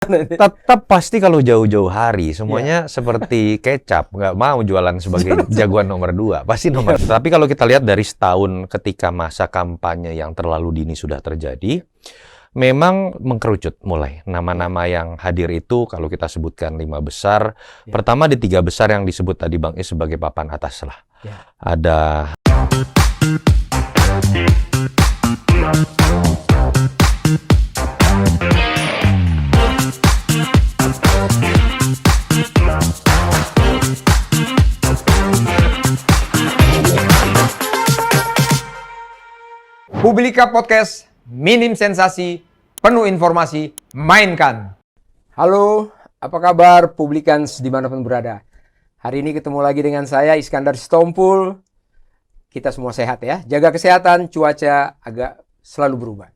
Tetap pasti kalau jauh-jauh hari Iya. semuanya seperti kecap, nggak mau jualan sebagai jagoan nomor 2, pasti nomor. Tapi kalau kita lihat dari setahun ketika masa kampanye yang terlalu dini sudah terjadi, memang mengkerucut mulai. Nama-nama yang hadir itu kalau kita sebutkan 5 besar, pertama di 3 besar yang disebut tadi Bang Is sebagai papan atas lah. Ada Publika Podcast, minim sensasi, penuh informasi, mainkan. Halo, apa kabar Publikans dimanapun berada? Hari ini ketemu lagi dengan saya Iskandar Sitompul. Kita semua sehat ya, jaga kesehatan, cuaca agak selalu berubah.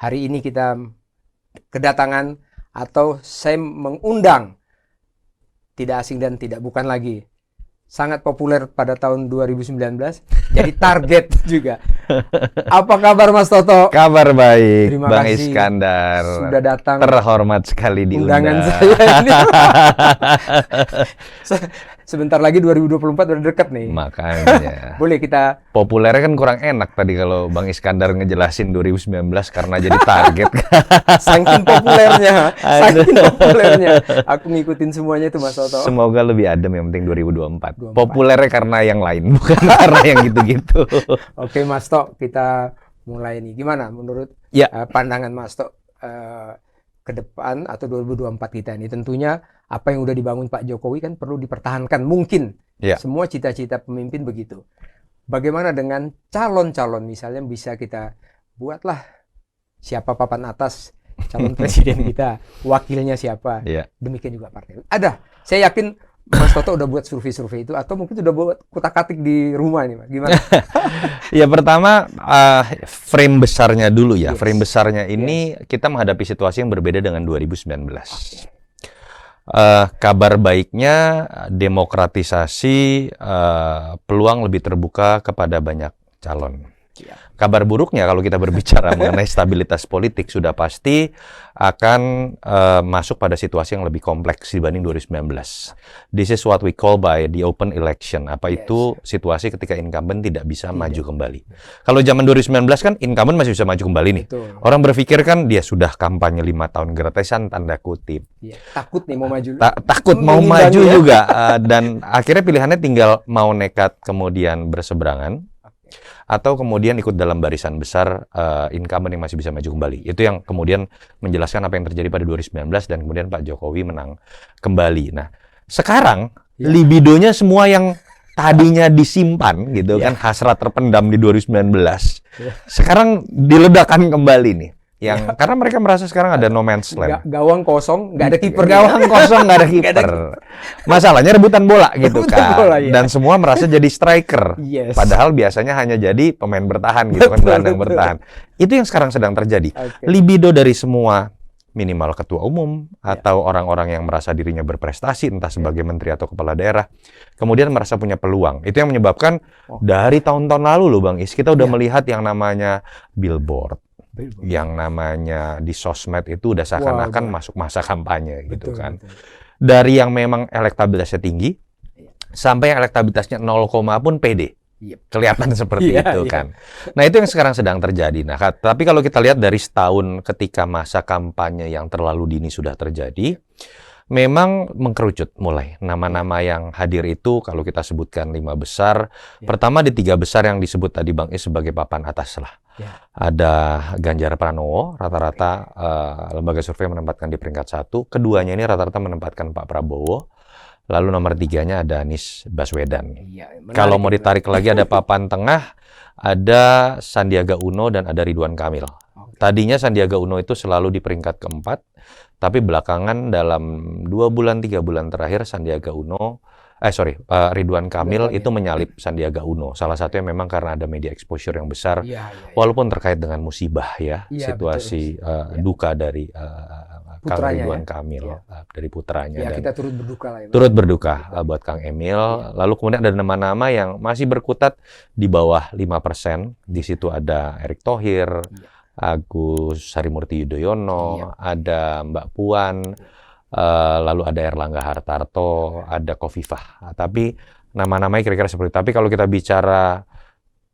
Hari ini kita kedatangan atau saya mengundang tidak asing dan tidak bukan lagi, sangat populer pada tahun 2019, jadi target juga. Apa kabar Mas Toto? kabar baik, Terima Bang kasih Iskandar. sudah datang. Terhormat sekali Undangan diundang. saya ini. Sebentar lagi 2024 udah deket nih. Makanya. Boleh kita Populernya kan kurang enak tadi kalau Bang Iskandar ngejelasin 2019 karena jadi target. saking populernya, saking populernya. Aku ngikutin semuanya itu Mas Toto. Semoga lebih adem, yang penting 2024. 24. Populernya karena yang lain, bukan karena yang gitu-gitu. Oke Mas Tok, kita mulai nih. Gimana menurut Ya. pandangan Mas Tok ke depan atau 2024 kita ini? Tentunya apa yang udah dibangun Pak Jokowi kan perlu dipertahankan mungkin. Ya. Semua cita-cita pemimpin begitu. Bagaimana dengan calon-calon, misalnya bisa kita buatlah siapa papan atas calon presiden kita, wakilnya siapa. Ya. Demikian juga partai. Ada, saya yakin Mas Toto udah buat survei-survei itu atau mungkin sudah buat kutak-katik di rumah ini, Mas. Gimana? Ya pertama frame besarnya dulu ya. Yes. Frame besarnya ini kita menghadapi situasi yang berbeda dengan 2019. Kabar baiknya demokratisasi, peluang lebih terbuka kepada banyak calon. Kabar buruknya kalau kita berbicara mengenai stabilitas politik sudah pasti akan masuk pada situasi yang lebih kompleks dibanding 2019. This is what we call by the open election. Apa itu situasi ketika incumbent tidak bisa maju kembali. Kalau zaman 2019 kan incumbent masih bisa maju kembali nih. Betul. Orang berpikir kan dia sudah kampanye 5 tahun gratisan, tanda kutip. Iya, takut nih mau maju. Takut mau Mengimbangi maju ya. juga. Dan akhirnya pilihannya tinggal mau nekat kemudian berseberangan, atau kemudian ikut dalam barisan besar incumbent yang masih bisa maju kembali. Itu yang kemudian menjelaskan apa yang terjadi pada 2019 dan kemudian Pak Jokowi menang kembali. Nah, sekarang libidonya semua yang tadinya disimpan gitu kan, hasrat terpendam di 2019. Sekarang diledakkan kembali nih. Karena mereka merasa sekarang ada no man's land. Gawang kosong, nggak ada kiper. Gawang kosong, nggak ada kiper. Masalahnya rebutan bola gitu Rebutan kan. bola, ya. Dan semua merasa jadi striker. Yes. Padahal biasanya hanya jadi pemain bertahan gitu kan, gelandang bertahan. Itu yang sekarang sedang terjadi. Oke. Libido dari semua minimal ketua umum atau orang-orang yang merasa dirinya berprestasi entah sebagai menteri atau kepala daerah kemudian merasa punya peluang. Itu yang menyebabkan dari tahun-tahun lalu loh Bang Is, kita udah melihat yang namanya billboard. Yang namanya di sosmed itu udah seakan-akan masuk masa kampanye gitu kan. Betul. Dari yang memang elektabilitasnya tinggi sampai yang elektabilitasnya 0, pun pede. Kelihatan seperti itu kan. Nah, itu yang sekarang sedang terjadi. Nah, tapi kalau kita lihat dari setahun ketika masa kampanye yang terlalu dini sudah terjadi, memang mengkerucut mulai. Nama-nama yang hadir itu kalau kita sebutkan 5 besar, pertama di 3 besar yang disebut tadi Bang Is sebagai papan atas lah. Ada Ganjar Pranowo, rata-rata lembaga survei menempatkan di peringkat 1. Keduanya ini rata-rata menempatkan Pak Prabowo. Lalu nomor 3-nya ada Anies Baswedan. Kalau mau ditarik lagi ada papan tengah, ada Sandiaga Uno dan ada Ridwan Kamil. Tadinya Sandiaga Uno itu selalu di peringkat keempat, tapi belakangan dalam 2 bulan 3 bulan terakhir Ridwan Kamil itu menyalip Sandiaga Uno. Salah satunya memang karena ada media exposure yang besar, walaupun terkait dengan musibah situasi duka dari Kang Ridwan Kamil, dari putranya. Dan kita turut berduka lah. Turut berduka buat Kang Emil. Lalu kemudian ada nama-nama yang masih berkutat di bawah 5%. Di situ ada Erick Thohir, Agus Harimurti Yudhoyono, ada Mbak Puan, lalu ada Erlangga Hartarto, ada Khofifah. Tapi nama-namanya kira-kira seperti itu. Tapi kalau kita bicara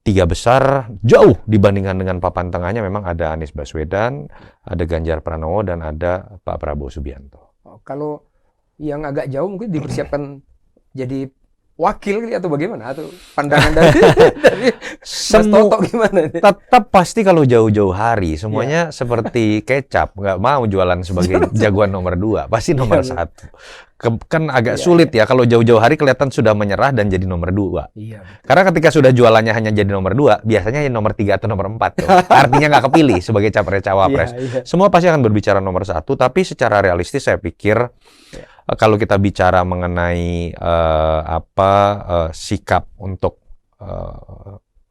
tiga besar, jauh dibandingkan dengan papan tengahnya memang ada Anies Baswedan, ada Ganjar Pranowo, dan ada Pak Prabowo Subianto. Kalau yang agak jauh mungkin dipersiapkan jadi wakil atau bagaimana? Atau pandangan dari Mas Toto gimana? Tetap pasti kalau jauh-jauh hari semuanya seperti kecap, nggak mau jualan sebagai jagoan nomor 2, pasti nomor 1. Kan agak sulit ya kalau jauh-jauh hari kelihatan sudah menyerah dan jadi nomor 2. Karena ketika sudah jualannya hanya jadi nomor 2, biasanya nomor 3 atau nomor 4 tuh. Artinya nggak kepilih sebagai capres-cawapres. Semua pasti akan berbicara nomor 1, tapi secara realistis saya pikir kalau kita bicara mengenai sikap untuk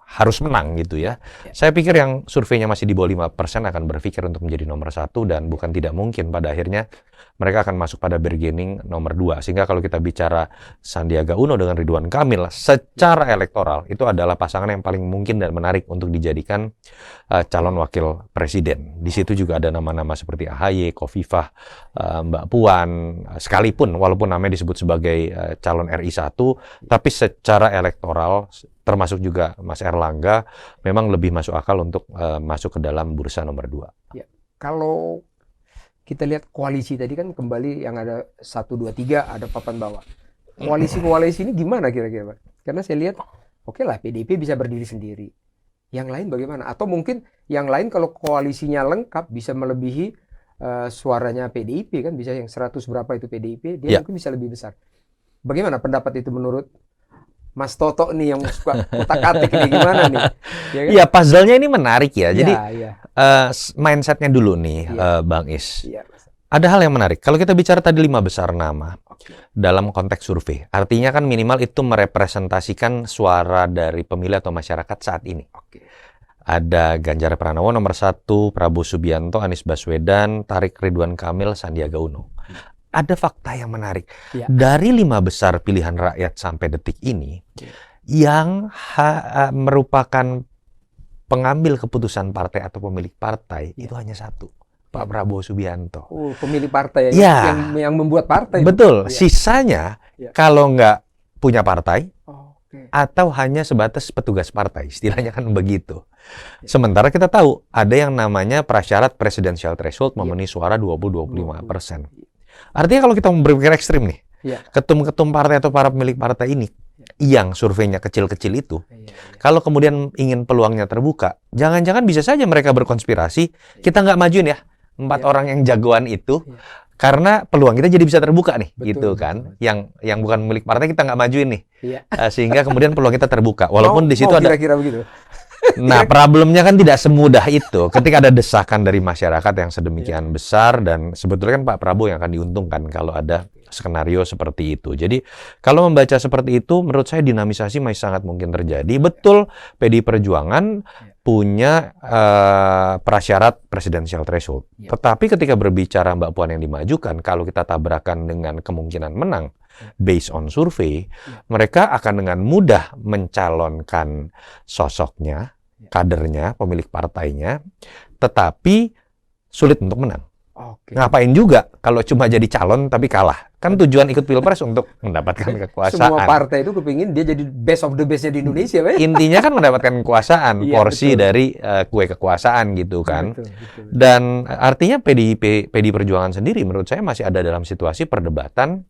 harus menang gitu ya. Saya pikir yang surveinya masih di bawah 5% akan berpikir untuk menjadi nomor 1, dan bukan tidak mungkin pada akhirnya mereka akan masuk pada bargaining nomor 2. Sehingga kalau kita bicara Sandiaga Uno dengan Ridwan Kamil, secara elektoral itu adalah pasangan yang paling mungkin dan menarik untuk dijadikan calon wakil presiden. Di situ juga ada nama-nama seperti AHY, Khofifah, Mbak Puan, sekalipun walaupun namanya disebut sebagai calon RI 1, tapi secara elektoral termasuk juga Mas Erlangga memang lebih masuk akal untuk masuk ke dalam bursa nomor 2. Ya, kalau kita lihat koalisi tadi kan kembali yang ada 1, 2, 3 ada papan bawah. Koalisi ini gimana kira-kira, Pak? Karena saya lihat oke lah PDIP bisa berdiri sendiri. Yang lain bagaimana? Atau mungkin yang lain kalau koalisinya lengkap bisa melebihi suaranya PDIP kan, bisa yang 100 berapa itu PDIP, dia mungkin bisa lebih besar. Bagaimana pendapat itu menurut Mas Toto nih yang suka otak-atik nih, gimana nih? Ya, puzzle-nya ini menarik ya. Jadi mindset-nya dulu nih, Bang Is. Ada hal yang menarik. Kalau kita bicara tadi 5 besar nama dalam konteks survei, artinya kan minimal itu merepresentasikan suara dari pemilih atau masyarakat saat ini. Ada Ganjar Pranowo nomor 1, Prabowo Subianto, Anies Baswedan, Tarik Ridwan Kamil, Sandiaga Uno. Ada fakta yang menarik. Dari 5 besar pilihan rakyat sampai detik ini, yang merupakan pengambil keputusan partai atau pemilik partai itu hanya 1, Pak Prabowo Subianto. Pemilik partai yang membuat partai. Betul. Sisanya kalau nggak punya partai atau hanya sebatas petugas partai, istilahnya kan begitu. Sementara kita tahu ada yang namanya prasyarat presidential threshold memenuhi suara 20-25%. Artinya kalau kita berpikir ekstrim nih, ketum-ketum partai atau para pemilik partai ini yang surveinya kecil-kecil itu, kalau kemudian ingin peluangnya terbuka, jangan-jangan bisa saja mereka berkonspirasi, kita nggak majuin ya 4 orang yang jagoan itu, karena peluang kita jadi bisa terbuka nih, gitu kan? Yang bukan pemilik partai kita nggak majuin nih, sehingga kemudian peluang kita terbuka, walaupun di situ ada. Kira-kira begitu. Nah, problemnya kan tidak semudah itu. Ketika ada desakan dari masyarakat yang sedemikian besar, dan sebetulnya kan Pak Prabowo yang akan diuntungkan kalau ada skenario seperti itu. Jadi, kalau membaca seperti itu, menurut saya dinamisasi masih sangat mungkin terjadi. Betul, PDI Perjuangan punya prasyarat presidential threshold. Tetapi ketika berbicara Mbak Puan yang dimajukan, kalau kita tabrakan dengan kemungkinan menang, based on survei, mereka akan dengan mudah mencalonkan sosoknya, kadernya, pemilik partainya, tetapi sulit untuk menang. Ngapain juga kalau cuma jadi calon tapi kalah? Kan tujuan ikut pilpres untuk mendapatkan kekuasaan. Semua partai itu kepingin dia jadi best of the best-nya di Indonesia, Pak. Intinya kan mendapatkan kekuasaan, porsi dari kue kekuasaan gitu kan. Dan artinya PDI Perjuangan sendiri menurut saya masih ada dalam situasi perdebatan,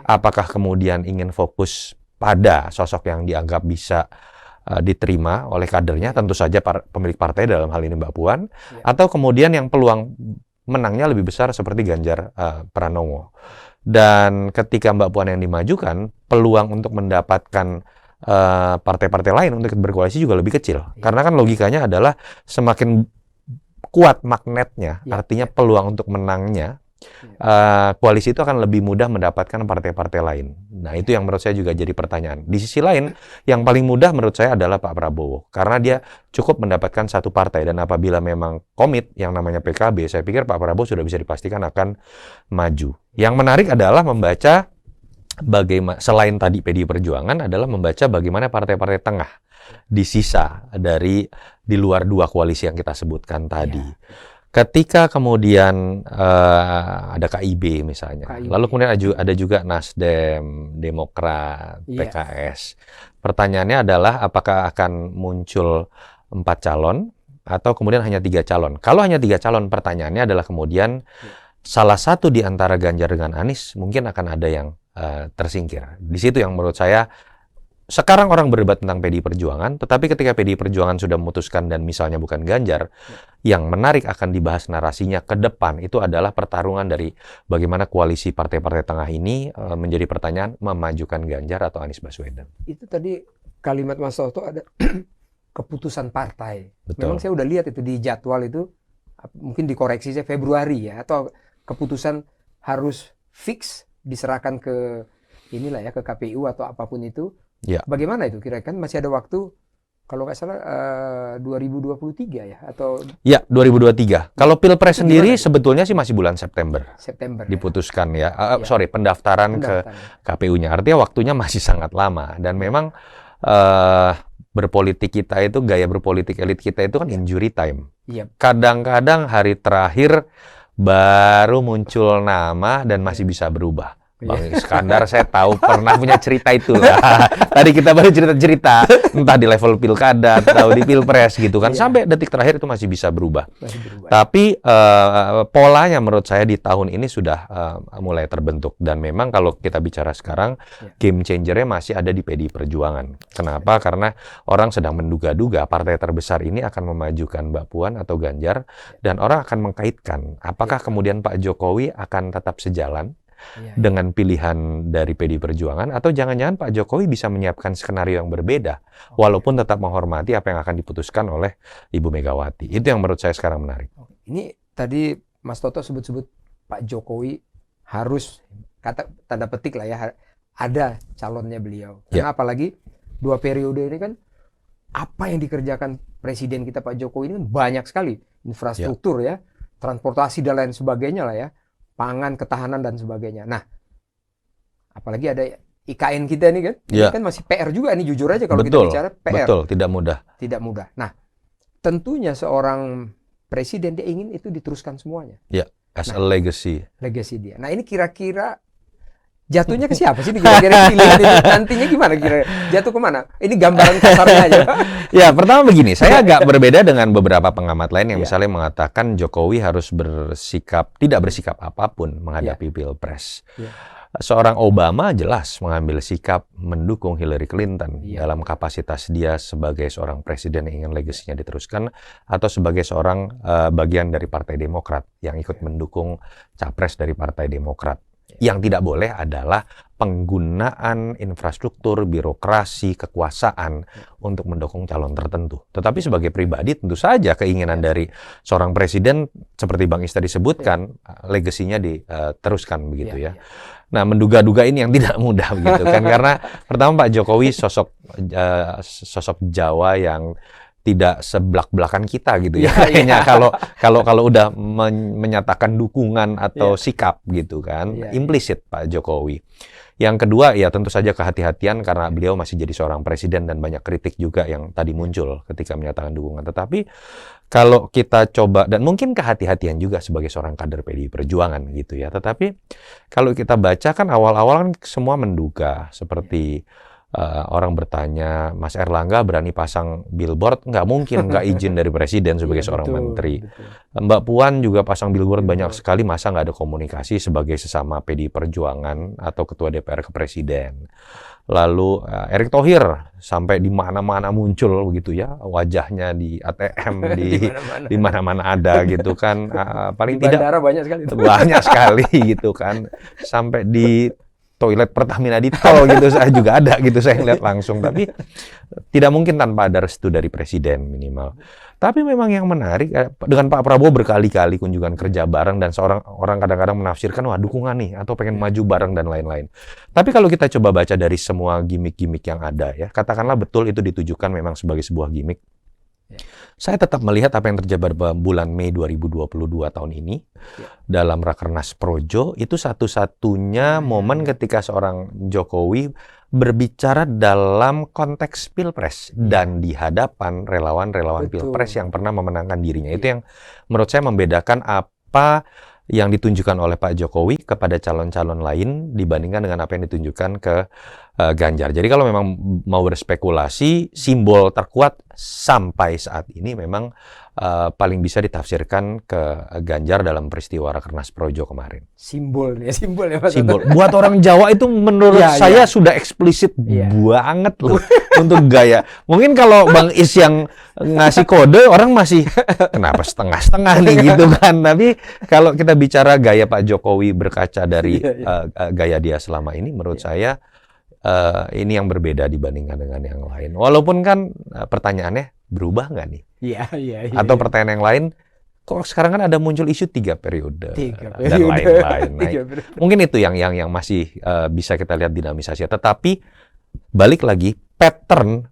apakah kemudian ingin fokus pada sosok yang dianggap bisa diterima oleh kadernya, tentu saja pemilik partai dalam hal ini Mbak Puan, atau kemudian yang peluang menangnya lebih besar seperti Ganjar Pranowo. Dan ketika Mbak Puan yang dimajukan, peluang untuk mendapatkan partai-partai lain untuk berkoalisi juga lebih kecil. Karena kan logikanya adalah semakin kuat magnetnya, artinya peluang untuk menangnya, koalisi itu akan lebih mudah mendapatkan partai-partai lain. Nah, itu yang menurut saya juga jadi pertanyaan. Di sisi lain, yang paling mudah menurut saya adalah Pak Prabowo. Karena dia cukup mendapatkan satu partai. Dan apabila memang komit yang namanya PKB, saya pikir Pak Prabowo sudah bisa dipastikan akan maju. Yang menarik adalah membaca bagaimana, selain tadi PDI Perjuangan, adalah membaca bagaimana partai-partai tengah di sisa di luar dua koalisi yang kita sebutkan tadi. Ya. Ketika kemudian ada KIB misalnya, lalu kemudian ada juga Nasdem, Demokrat, PKS. Pertanyaannya adalah apakah akan muncul 4 calon atau kemudian hanya 3 calon? Kalau hanya 3 calon, pertanyaannya adalah kemudian salah satu di antara Ganjar dengan Anies mungkin akan ada yang tersingkir. Di situ yang menurut saya sekarang orang berdebat tentang PDI Perjuangan, tetapi ketika PDI Perjuangan sudah memutuskan dan misalnya bukan Ganjar, yang menarik akan dibahas narasinya ke depan itu adalah pertarungan dari bagaimana koalisi partai-partai tengah ini menjadi pertanyaan memajukan Ganjar atau Anies Baswedan. Itu tadi kalimat Mas Toto ada keputusan partai. Betul. Memang saya udah lihat itu di jadwal itu, mungkin dikoreksi saya Februari ya, atau keputusan harus fix diserahkan ke inilah ya, ke KPU atau apapun itu. Ya. Bagaimana itu kira-kira? Kan masih ada waktu, kalau nggak salah 2023 ya, atau ya 2023. Kalau Pilpres sendiri sebetulnya sih masih bulan September diputuskan ya. Pendaftaran ke KPU-nya. Artinya waktunya masih sangat lama dan memang berpolitik kita itu, gaya berpolitik elit kita itu kan injury time. Kadang-kadang hari terakhir baru muncul nama dan masih bisa berubah. Bang Iskandar saya tahu pernah punya cerita itu. Tadi kita baru cerita-cerita, entah di level pilkada atau di pilpres gitu kan. Sampai detik terakhir itu masih bisa berubah. Tapi polanya menurut saya di tahun ini sudah mulai terbentuk. Dan memang kalau kita bicara sekarang, game changer-nya masih ada di PDI Perjuangan. Kenapa? Karena orang sedang menduga-duga partai terbesar ini akan memajukan Mbak Puan atau Ganjar. Dan orang akan mengkaitkan apakah kemudian Pak Jokowi akan tetap sejalan dengan pilihan dari PDI Perjuangan, atau jangan-jangan Pak Jokowi bisa menyiapkan skenario yang berbeda, walaupun tetap menghormati apa yang akan diputuskan oleh Ibu Megawati. Itu yang menurut saya sekarang menarik. Ini tadi Mas Toto sebut-sebut Pak Jokowi harus, kata tanda petik lah ya, ada calonnya beliau. Karena apalagi 2 periode ini kan, apa yang dikerjakan Presiden kita Pak Jokowi ini kan banyak sekali. Infrastruktur ya, transportasi dan lain sebagainya lah ya. Pangan, ketahanan, dan sebagainya. Nah, apalagi ada IKN kita ini kan, ini kan masih PR juga nih, jujur aja kalau kita bicara PR. Betul, tidak mudah. Tidak mudah. Nah, tentunya seorang presiden dia ingin itu diteruskan semuanya. Ya, as a legacy. Legacy dia. Nah, ini kira-kira jatuhnya ke siapa sih? Kira-kira pilihan ini nantinya gimana? Kira jatuh kemana? Ini gambaran kasarnya aja. Ya, pertama begini, saya agak berbeda dengan beberapa pengamat lain yang misalnya mengatakan Jokowi harus tidak bersikap apapun menghadapi Pilpres. Seorang Obama jelas mengambil sikap mendukung Hillary Clinton dalam kapasitas dia sebagai seorang presiden yang ingin legasinya diteruskan, atau sebagai seorang bagian dari Partai Demokrat yang ikut mendukung capres dari Partai Demokrat. Yang tidak boleh adalah penggunaan infrastruktur, birokrasi, kekuasaan untuk mendukung calon tertentu. Tetapi sebagai pribadi tentu saja keinginan dari seorang presiden seperti Bang Is tadi sebutkan, legasinya diteruskan begitu ya. Nah, menduga-duga ini yang tidak mudah begitu kan, karena pertama Pak Jokowi sosok Jawa yang tidak seblak-belakan kita gitu ya. Kayaknya kalau udah menyatakan dukungan atau sikap gitu kan, implisit Pak Jokowi. Yang kedua ya tentu saja kehati-hatian karena beliau masih jadi seorang presiden dan banyak kritik juga yang tadi muncul ketika menyatakan dukungan. Tetapi kalau kita coba, dan mungkin kehati-hatian juga sebagai seorang kader PDI Perjuangan gitu ya. Tetapi kalau kita baca kan awal-awal kan semua menduga seperti orang bertanya, Mas Erlangga berani pasang billboard? Nggak mungkin, nggak izin dari presiden sebagai seorang menteri. Mbak Puan juga pasang billboard banyak sekali, masa nggak ada komunikasi sebagai sesama PDI Perjuangan atau ketua DPR ke presiden. Lalu Erick Thohir sampai di mana-mana muncul begitu ya, wajahnya di ATM di mana-mana ada gitu kan. Paling di tidak bandara banyak sekali. Banyak sekali gitu kan. Sampai di toilet Pertamina di tol gitu saya juga ada gitu, saya lihat langsung. Tapi tidak mungkin tanpa ada restu dari presiden minimal. Tapi memang yang menarik dengan Pak Prabowo berkali-kali kunjungan kerja bareng, dan seorang orang kadang-kadang menafsirkan wah dukungan nih atau pengen maju bareng dan lain-lain. Tapi kalau kita coba baca dari semua gimmick-gimmick yang ada ya, katakanlah betul itu ditujukan memang sebagai sebuah gimmick. Saya tetap melihat apa yang terjadi pada bulan Mei 2022 tahun ini dalam Rakernas Projo itu satu-satunya momen ketika seorang Jokowi berbicara dalam konteks Pilpres dan di hadapan relawan-relawan Pilpres yang pernah memenangkan dirinya. Itu yang menurut saya membedakan apa yang ditunjukkan oleh Pak Jokowi kepada calon-calon lain dibandingkan dengan apa yang ditunjukkan ke Ganjar. Jadi kalau memang mau berspekulasi, simbol terkuat sampai saat ini memang paling bisa ditafsirkan ke Ganjar dalam peristiwa Rakernas Projo kemarin. Simbol ya Simbol. Buat orang Jawa itu menurut saya sudah eksplisit banget loh untuk gaya. Mungkin kalau Bang Is yang ngasih kode, orang masih kenapa setengah-setengah nih gitu kan. Tapi kalau kita bicara gaya Pak Jokowi berkaca dari gaya dia selama ini, menurut saya ini yang berbeda dibandingkan dengan yang lain. Walaupun kan pertanyaannya berubah nggak nih? Atau pertanyaan yang lain, kok sekarang kan ada muncul isu 3 periode dan lain-lain. Nah, mungkin itu yang masih bisa kita lihat dinamisasinya. Tetapi balik lagi pattern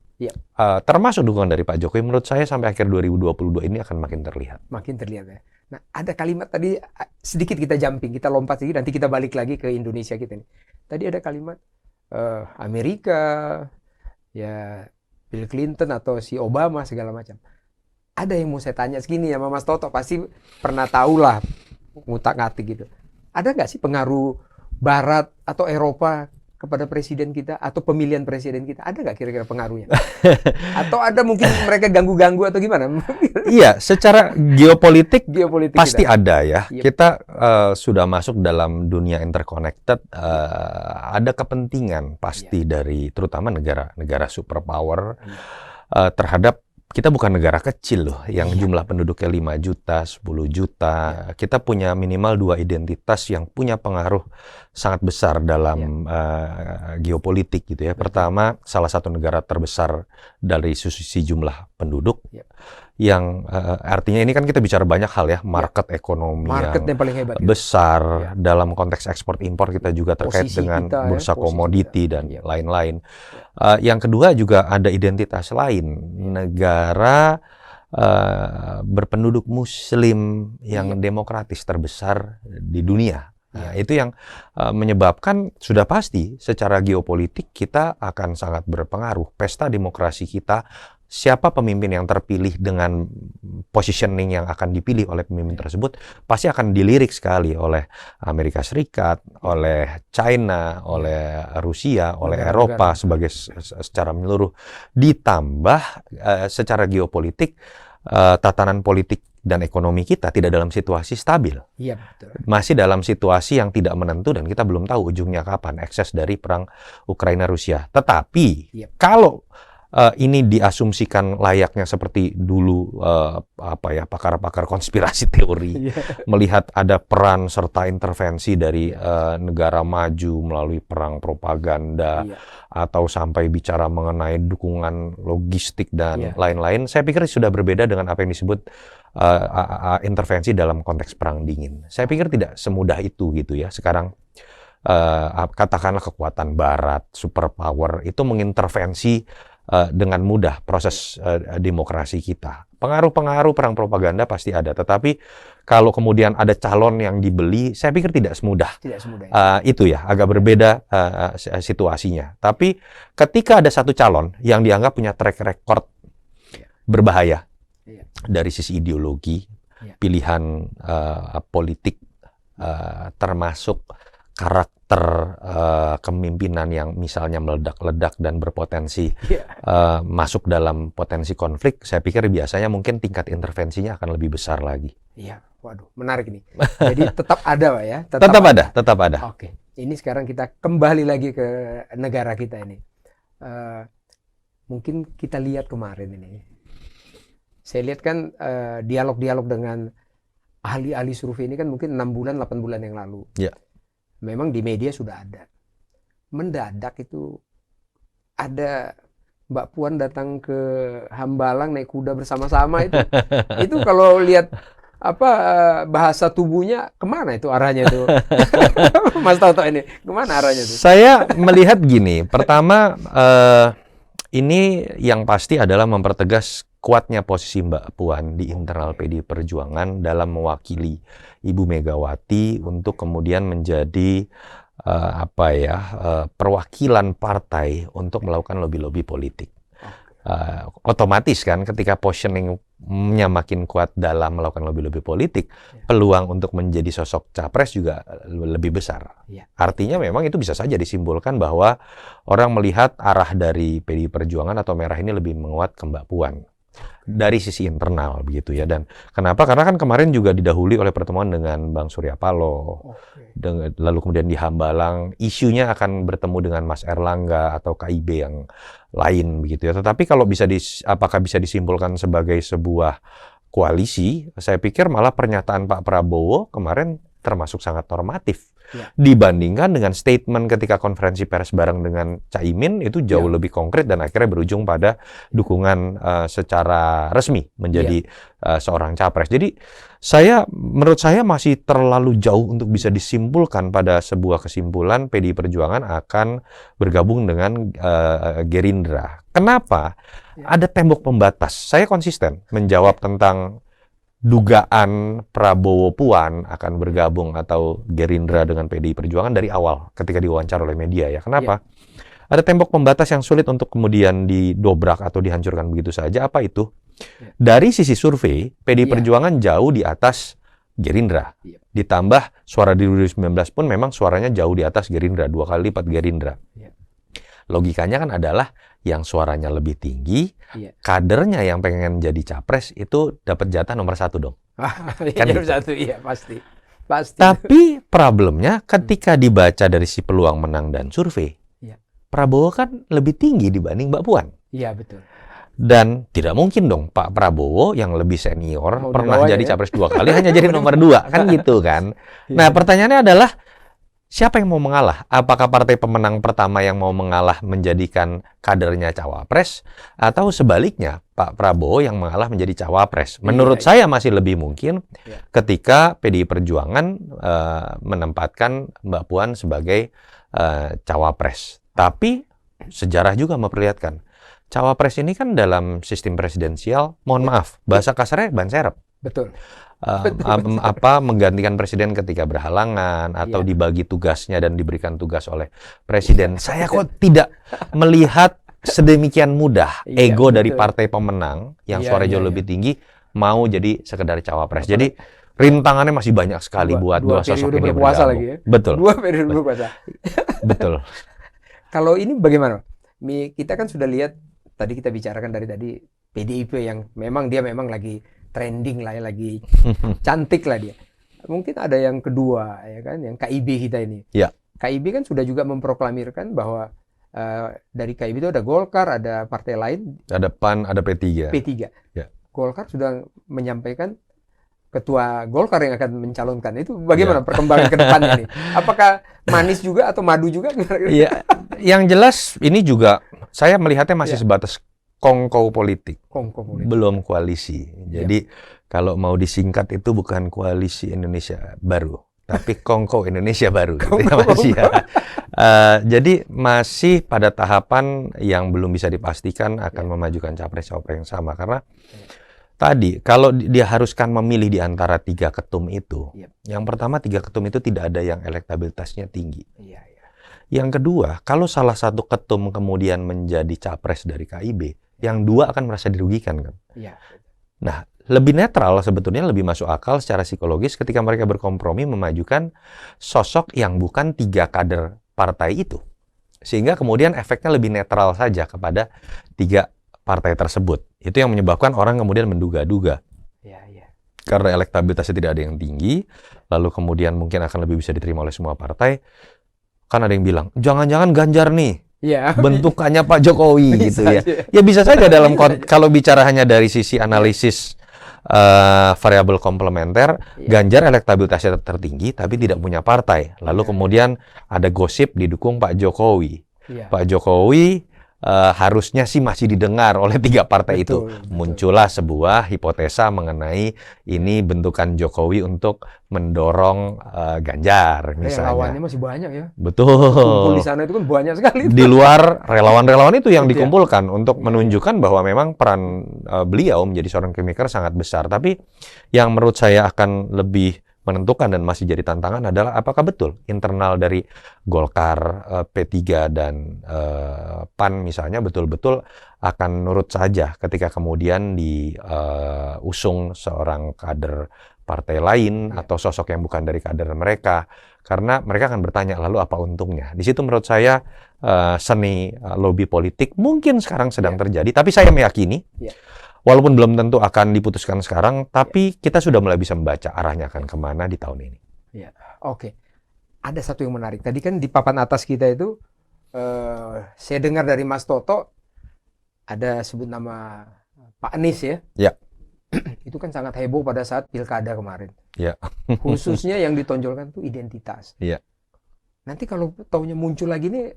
termasuk dukungan dari Pak Jokowi menurut saya sampai akhir 2022 ini akan makin terlihat. Makin terlihat ya. Nah, ada kalimat tadi sedikit kita jumping, kita lompat sedikit, nanti kita balik lagi ke Indonesia kita nih. Tadi ada kalimat Amerika, ya Bill Clinton atau si Obama segala macam. Ada yang mau saya tanya segini ya, Mas Toto pasti pernah tahu lah, ngutak-ngatik gitu. Ada nggak sih pengaruh Barat atau Eropa kepada presiden kita atau pemilihan presiden kita? Ada nggak kira-kira pengaruhnya? Atau ada mungkin mereka ganggu-ganggu atau gimana? Iya, secara geopolitik pasti kita ada ya. Kita sudah masuk dalam dunia interconnected. Ada kepentingan pasti dari terutama negara-negara superpower terhadap. Kita bukan negara kecil loh, yang jumlah penduduknya 5 juta, 10 juta. Kita punya minimal 2 identitas yang punya pengaruh sangat besar dalam geopolitik gitu ya. Pertama, salah satu negara terbesar dari sisi jumlah penduduk. Yang artinya ini kan kita bicara banyak hal ya, market ekonomi yang paling hebat besar. Dalam konteks ekspor impor kita juga terkait posisi dengan kita, bursa komoditi dan lain-lain. Yang kedua juga ada identitas lain, negara berpenduduk muslim yang demokratis terbesar di dunia. Nah, itu yang menyebabkan sudah pasti secara geopolitik kita akan sangat berpengaruh. Pesta demokrasi kita, siapa pemimpin yang terpilih dengan positioning yang akan dipilih oleh pemimpin tersebut pasti akan dilirik sekali oleh Amerika Serikat, oleh China, oleh Rusia, oleh Eropa sebagai secara menyeluruh. Ditambah secara geopolitik tatanan politik dan ekonomi kita tidak dalam situasi stabil. Betul. Masih dalam situasi yang tidak menentu dan kita belum tahu ujungnya kapan ekses dari perang Ukraina-Rusia. Tetapi kalau ini diasumsikan layaknya seperti dulu pakar-pakar konspirasi teori melihat ada peran serta intervensi dari negara maju melalui perang propaganda atau sampai bicara mengenai dukungan logistik dan lain-lain, saya pikir sudah berbeda dengan apa yang disebut intervensi dalam konteks perang dingin. Saya pikir tidak semudah itu gitu ya. Sekarang katakanlah kekuatan Barat, superpower itu mengintervensi dengan mudah proses demokrasi kita. Pengaruh-pengaruh perang propaganda pasti ada, tetapi kalau kemudian ada calon yang dibeli, saya pikir tidak semudah itu ya, agak berbeda situasinya. Tapi ketika ada satu calon yang dianggap punya track record berbahaya dari sisi ideologi, pilihan politik, termasuk karakter kepemimpinan yang misalnya meledak-ledak dan berpotensi masuk dalam potensi konflik, saya pikir biasanya mungkin tingkat intervensinya akan lebih besar lagi. Waduh, menarik nih. Jadi tetap ada Pak ya? Tetap ada. Oke, ini sekarang kita kembali lagi ke negara kita ini. Mungkin kita lihat kemarin ini. Saya lihat kan dialog-dialog dengan ahli-ahli survei ini kan mungkin 6 bulan, 8 bulan yang lalu. Memang di media sudah ada. Mendadak itu ada Mbak Puan datang ke Hambalang naik kuda bersama-sama itu. Itu kalau lihat bahasa tubuhnya kemana itu arahnya itu? Mas Toto ini kemana arahnya itu? Saya melihat gini. Pertama ini yang pasti adalah mempertegas kuatnya posisi Mbak Puan di internal PDI Perjuangan dalam mewakili Ibu Megawati untuk kemudian menjadi perwakilan partai untuk melakukan lobby-lobby politik. Otomatis kan ketika positioning-nya makin kuat dalam melakukan lobby-lobby politik, peluang untuk menjadi sosok capres juga lebih besar. Artinya memang itu bisa saja disimpulkan bahwa orang melihat arah dari PDI Perjuangan atau Merah ini lebih menguat ke Mbak Puan dari sisi internal begitu ya. Dan kenapa? Karena kan kemarin juga didahului oleh pertemuan dengan Bang Surya Paloh. Lalu kemudian di Hambalang isunya akan bertemu dengan Mas Erlangga atau KIB yang lain begitu ya. Tetapi kalau apakah bisa disimpulkan sebagai sebuah koalisi? Saya pikir malah pernyataan Pak Prabowo kemarin termasuk sangat normatif. Dibandingkan dengan statement ketika konferensi pers bareng dengan Caimin itu jauh lebih konkret dan akhirnya berujung pada dukungan secara resmi menjadi seorang capres. Jadi menurut saya masih terlalu jauh untuk bisa disimpulkan pada sebuah kesimpulan PDI Perjuangan akan bergabung dengan Gerindra. Kenapa? Ada tembok pembatas. Saya konsisten menjawab tentang dugaan Prabowo Puan akan bergabung atau Gerindra dengan PDI Perjuangan dari awal ketika diwawancara oleh media ya. Kenapa? Ada tembok pembatas yang sulit untuk kemudian didobrak atau dihancurkan begitu saja. Apa itu? Dari sisi survei, PDI Perjuangan jauh di atas Gerindra. Ditambah suara di 2019 pun memang suaranya jauh di atas Gerindra, 2 kali lipat Gerindra. Logikanya kan adalah yang suaranya lebih tinggi, kadernya yang pengen jadi capres itu dapat jatah nomor 1 dong. Kan nomor 1, iya pasti. Tapi problemnya ketika dibaca dari si peluang menang dan survei, Prabowo kan lebih tinggi dibanding Mbak Puan. Iya betul. Dan tidak mungkin dong Pak Prabowo yang lebih senior pernah jadi capres 2 kali hanya jadi nomor 2 kan gitu kan. Nah pertanyaannya adalah siapa yang mau mengalah? Apakah partai pemenang pertama yang mau mengalah menjadikan kadernya cawapres? Atau sebaliknya, Pak Prabowo yang mengalah menjadi cawapres? Menurut saya masih lebih mungkin ketika PDI Perjuangan menempatkan Mbak Puan sebagai cawapres. Tapi sejarah juga memperlihatkan, cawapres ini kan dalam sistem presidensial, mohon maaf, bahasa kasarnya ban serep. Betul. Menggantikan presiden ketika berhalangan atau dibagi tugasnya dan diberikan tugas oleh presiden. Saya kok tidak melihat sedemikian mudah ego dari partai pemenang yang suara jauh lebih tinggi mau jadi sekedar cawapres. Jadi rintangannya masih banyak sekali buat dua sosok ini bergabung. Lagi ya? Betul. 2 periode berkuasa. Betul. Kalau ini bagaimana? Kita kan sudah lihat tadi kita bicarakan dari tadi PDIP yang memang lagi trending lah ya, lagi cantik lah dia. Mungkin ada yang kedua ya kan, yang KIB kita ini. KIB kan sudah juga memproklamirkan bahwa dari KIB itu ada Golkar, ada partai lain, ada PAN, ada P3. Golkar sudah menyampaikan ketua Golkar yang akan mencalonkan. Itu bagaimana perkembangan ke depannya ini? Apakah manis juga atau madu juga? Iya, yang jelas ini juga saya melihatnya masih sebatas kongko politik, belum koalisi. Jadi kalau mau disingkat itu bukan koalisi Indonesia baru, tapi kongko Indonesia baru. Jadi masih pada tahapan yang belum bisa dipastikan akan memajukan capres-cawapres yang sama. Karena tadi kalau diharuskan memilih di antara 3 ketum itu, yang pertama 3 ketum itu tidak ada yang elektabilitasnya tinggi. Yang kedua, kalau salah satu ketum kemudian menjadi capres dari KIB, yang 2 akan merasa dirugikan kan. Nah, lebih netral sebetulnya, lebih masuk akal secara psikologis ketika mereka berkompromi memajukan sosok yang bukan 3 kader partai itu. Sehingga kemudian efeknya lebih netral saja kepada 3 partai tersebut. Itu yang menyebabkan orang kemudian menduga-duga. Karena elektabilitasnya tidak ada yang tinggi, lalu kemudian mungkin akan lebih bisa diterima oleh semua partai. Kan ada yang bilang, jangan-jangan Ganjar nih. Bentukannya Pak Jokowi gitu ya. Ya bisa saja dalam kalau bicara hanya dari sisi analisis variabel komplementer, Ganjar elektabilitasnya tertinggi tapi tidak punya partai. Lalu kemudian ada gosip didukung Pak Jokowi. Pak Jokowi harusnya sih masih didengar oleh tiga partai itu. Betul. Muncullah sebuah hipotesa mengenai ini bentukan Jokowi untuk mendorong Ganjar misalnya. Relawannya masih banyak ya. Betul. Kumpul di sana itu kan banyak sekali. Di luar relawan-relawan itu yang Iya. dikumpulkan untuk menunjukkan bahwa memang peran beliau menjadi seorang kingmaker sangat besar. Tapi yang menurut saya akan lebih menentukan dan masih jadi tantangan adalah apakah betul internal dari Golkar, P3 dan PAN misalnya betul-betul akan nurut saja ketika kemudian diusung seorang kader partai lain atau sosok yang bukan dari kader mereka, karena mereka akan bertanya lalu apa untungnya. Di situ menurut saya seni lobby politik mungkin sekarang sedang terjadi, tapi saya meyakini walaupun belum tentu akan diputuskan sekarang, tapi kita sudah mulai bisa membaca arahnya akan kemana di tahun ini. Ya, oke. Ada satu yang menarik. Tadi kan di papan atas kita itu, saya dengar dari Mas Toto, ada sebut nama Pak Anies ya. Ya. Itu kan sangat heboh pada saat pilkada kemarin. Ya. Khususnya yang ditonjolkan itu identitas. Ya. Nanti kalau taunya muncul lagi nih,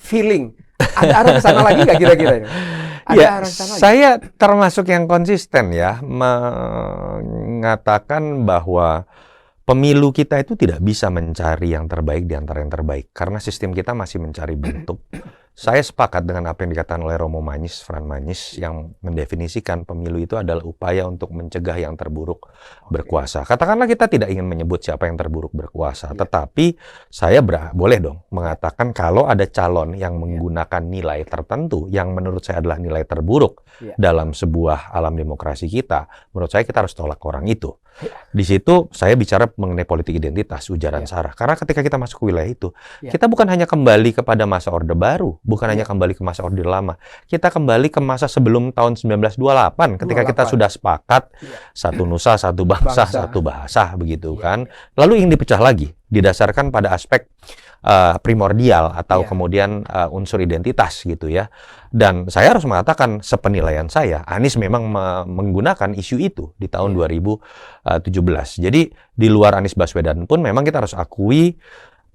feeling. Ada arah ke sana lagi nggak kira-kira? Ya, saya termasuk yang konsisten ya mengatakan bahwa pemilu kita itu tidak bisa mencari yang terbaik di antara yang terbaik karena sistem kita masih mencari bentuk. Saya sepakat dengan apa yang dikatakan oleh Romo Magnis, Fran Magnis, yang mendefinisikan pemilu itu adalah upaya untuk mencegah yang terburuk berkuasa. Katakanlah kita tidak ingin menyebut siapa yang terburuk berkuasa, tetapi saya boleh dong mengatakan kalau ada calon yang menggunakan nilai tertentu yang menurut saya adalah nilai terburuk dalam sebuah alam demokrasi kita, menurut saya kita harus tolak orang itu. Di situ saya bicara mengenai politik identitas, ujaran sara. Karena ketika kita masuk ke wilayah itu, kita bukan hanya kembali kepada masa Orde Baru, bukan hanya kembali ke masa Orde Lama. Kita kembali ke masa sebelum tahun 1928 ketika kita sudah sepakat satu nusa, satu bangsa, satu bahasa begitu kan. Lalu ingin dipecah lagi didasarkan pada aspek primordial atau kemudian unsur identitas gitu ya. Dan saya harus mengatakan sepenilaian saya, Anies memang menggunakan isu itu di tahun 2017. Jadi di luar Anies Baswedan pun memang kita harus akui